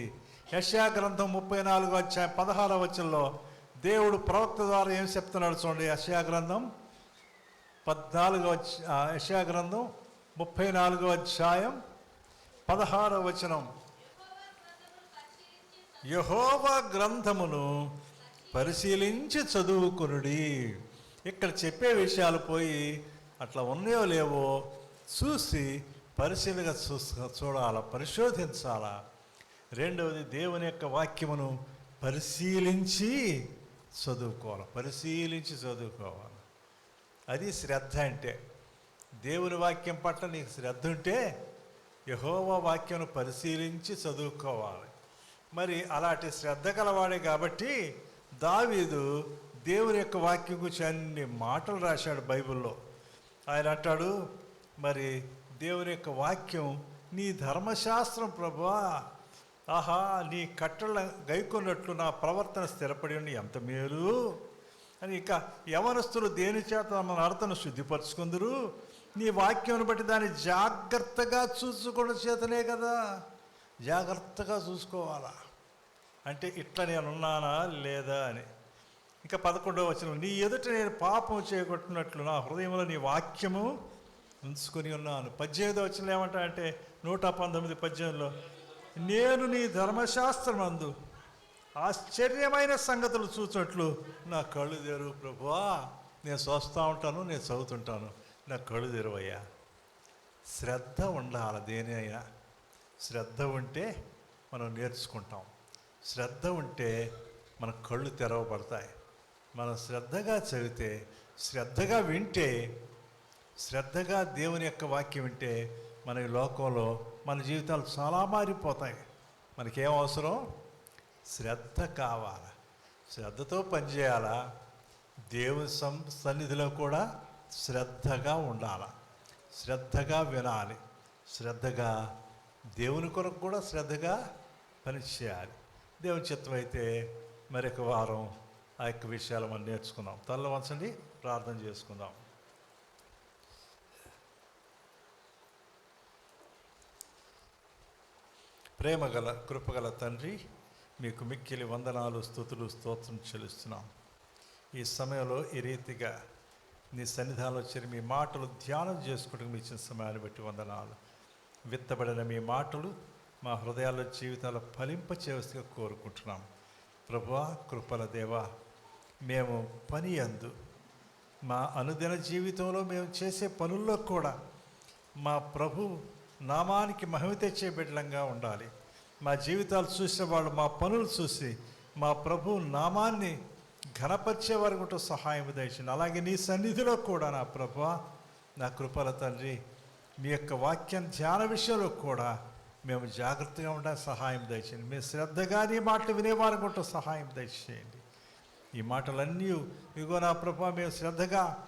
యెషయా గ్రంథం 34వ అధ్యాయం 16వ వచనంలో దేవుడు ప్రవక్త ద్వారా ఏం చెప్తున్నాడు చూడండి. యెషయా గ్రంథం 34వ అధ్యాయం 16వ వచనం. యెహోవా గ్రంథమును పరిశీలించి చదువుకునుడి. ఇక్కడ చెప్పే విషయాలు పోయి అట్లా ఉన్నాయో లేవో చూసి పరిశీలనగా చూడాలా, పరిశోధించాలా. రెండవది, దేవుని యొక్క వాక్యమును పరిశీలించి చదువుకోవాలి. అది శ్రద్ధ అంటే. దేవుని వాక్యం పట్ల నీకు శ్రద్ధ ఉంటే యెహోవా వాక్యం పరిశీలించి చదువుకోవాలి. మరి అలాంటి శ్రద్ధ కలవాడే కాబట్టి దావీదు దేవుని యొక్క వాక్యం గురించి అన్ని మాటలు రాశాడు బైబిల్లో. ఆయన అంటాడు, మరి దేవుని యొక్క వాక్యం నీ ధర్మశాస్త్రం ప్రభువా, ఆహా నీ కట్టళ్ళ గైకొన్నట్లు నా ప్రవర్తన స్థిరపడి ఉండి ఎంత మేలు అని. ఇక యవనస్తులు దేని చేత మన అర్థను శుద్ధిపరచుకుందరు, నీ వాక్యం బట్టి దాన్ని జాగ్రత్తగా చూసుకోవడం చేతనే కదా. జాగ్రత్తగా చూసుకోవాలా అంటే ఇట్లా నేనున్నానా లేదా అని. ఇంకా 11వ వచనం, నీ ఎదుట నేను పాపం చేయగొట్టినట్లు నా హృదయంలో నీ వాక్యము ఉంచుకొని ఉన్నాను. 18వ వచనంలో ఏమంటా అంటే 119:18లో, నేను నీ ధర్మశాస్త్రమందు ఆశ్చర్యమైన సంగతులు చూసినట్లు నా కళ్ళు తెరువు ప్రభువా. నేను చూస్తూ ఉంటాను, నేను చదువుతుంటాను, నా కళ్ళు తెరువయ్యా. శ్రద్ధ ఉండాలి దేనైనా. శ్రద్ధ ఉంటే మనం నేర్చుకుంటాం. శ్రద్ధ ఉంటే మన కళ్ళు తెరవబడతాయి. మనం శ్రద్ధగా చదివితే, శ్రద్ధగా వింటే, శ్రద్ధగా దేవుని యొక్క వాక్యం వింటే మన ఈ లోకంలో మన జీవితాలు చాలా మారిపోతాయి. మనకేం అవసరం? శ్రద్ధ కావాలి. శ్రద్ధతో పనిచేయాలా. దేవుని సన్నిధిలో కూడా శ్రద్ధగా ఉండాలి, శ్రద్ధగా వినాలి, శ్రద్ధగా దేవుని కొరకు కూడా శ్రద్ధగా పనిచేయాలి. దేవుని చిత్తం అయితే మరొక వారం ఆ యొక్క విషయాలు మనం నేర్చుకుందాం. తలలో వంచండి, ప్రార్థన చేసుకుందాం. ప్రేమగల కృపగల తండ్రి, మీకు మిక్కిలి వందనాలు, స్తుతులు, స్తోత్రం చెల్లిస్తున్నాం. ఈ సమయంలో ఈ రీతిగా నీ సన్నిధానంలో చేరి మీ మాటలు ధ్యానం చేసుకుంటూ మీ ఇచ్చిన సమయాన్ని బట్టి వందనాలు. విత్తబడిన మీ మాటలు మా హృదయాల్లో జీవితాలు ఫలింపచేవలసిగా కోరుకుంటున్నాం. ప్రభువా, కృపల దేవా, మేము పని యందు మా అనుదిన జీవితంలో మేము చేసే పనుల్లో కూడా మా ప్రభు నామానికి మహిమ తెచ్చే బిడ్డలంగా ఉండాలి. మా జీవితాలు చూసిన వాళ్ళు మా పనులు చూసి మా ప్రభు నామాన్ని ఘనపరిచే వరకు ఉంటూ సహాయం దయచేయండి. అలాగే నీ సన్నిధిలో కూడా నా ప్రభువా, నా కృపల తండ్రి, మీ యొక్క వాక్యం ధ్యాన విషయంలో కూడా మేము జాగ్రత్తగా ఉండడానికి సహాయం దయచేయండి. మేము శ్రద్ధగా నీ మాటలు వినేవారు ఉంటూ సహాయం దయచేయండి. ఈ మాటలన్నీ ఇగో నా ప్రభువా, మేము శ్రద్ధగా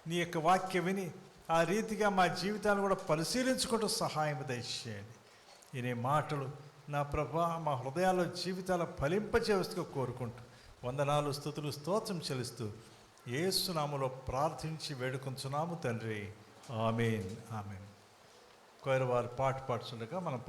నీ యొక్క వాక్యం విని ఆ రీతిగా మా జీవితాన్ని కూడా పరిశీలించుకుంటూ సహాయం దయచేయండి. ఈ మాటలు నా ప్రభువా మా హృదయాల్లో జీవితాల ఫలింపచేవస్తుగా కోరుకుంటూ వందనాలు, స్తుతులు, స్తోత్రం చెల్లిస్తూ యేసు నామములో ప్రార్థించి వేడుకొంచున్నాము తండ్రి. ఆమేన్, ఆమేన్. కోయరు వారు పాట పాడుతుండగా మనం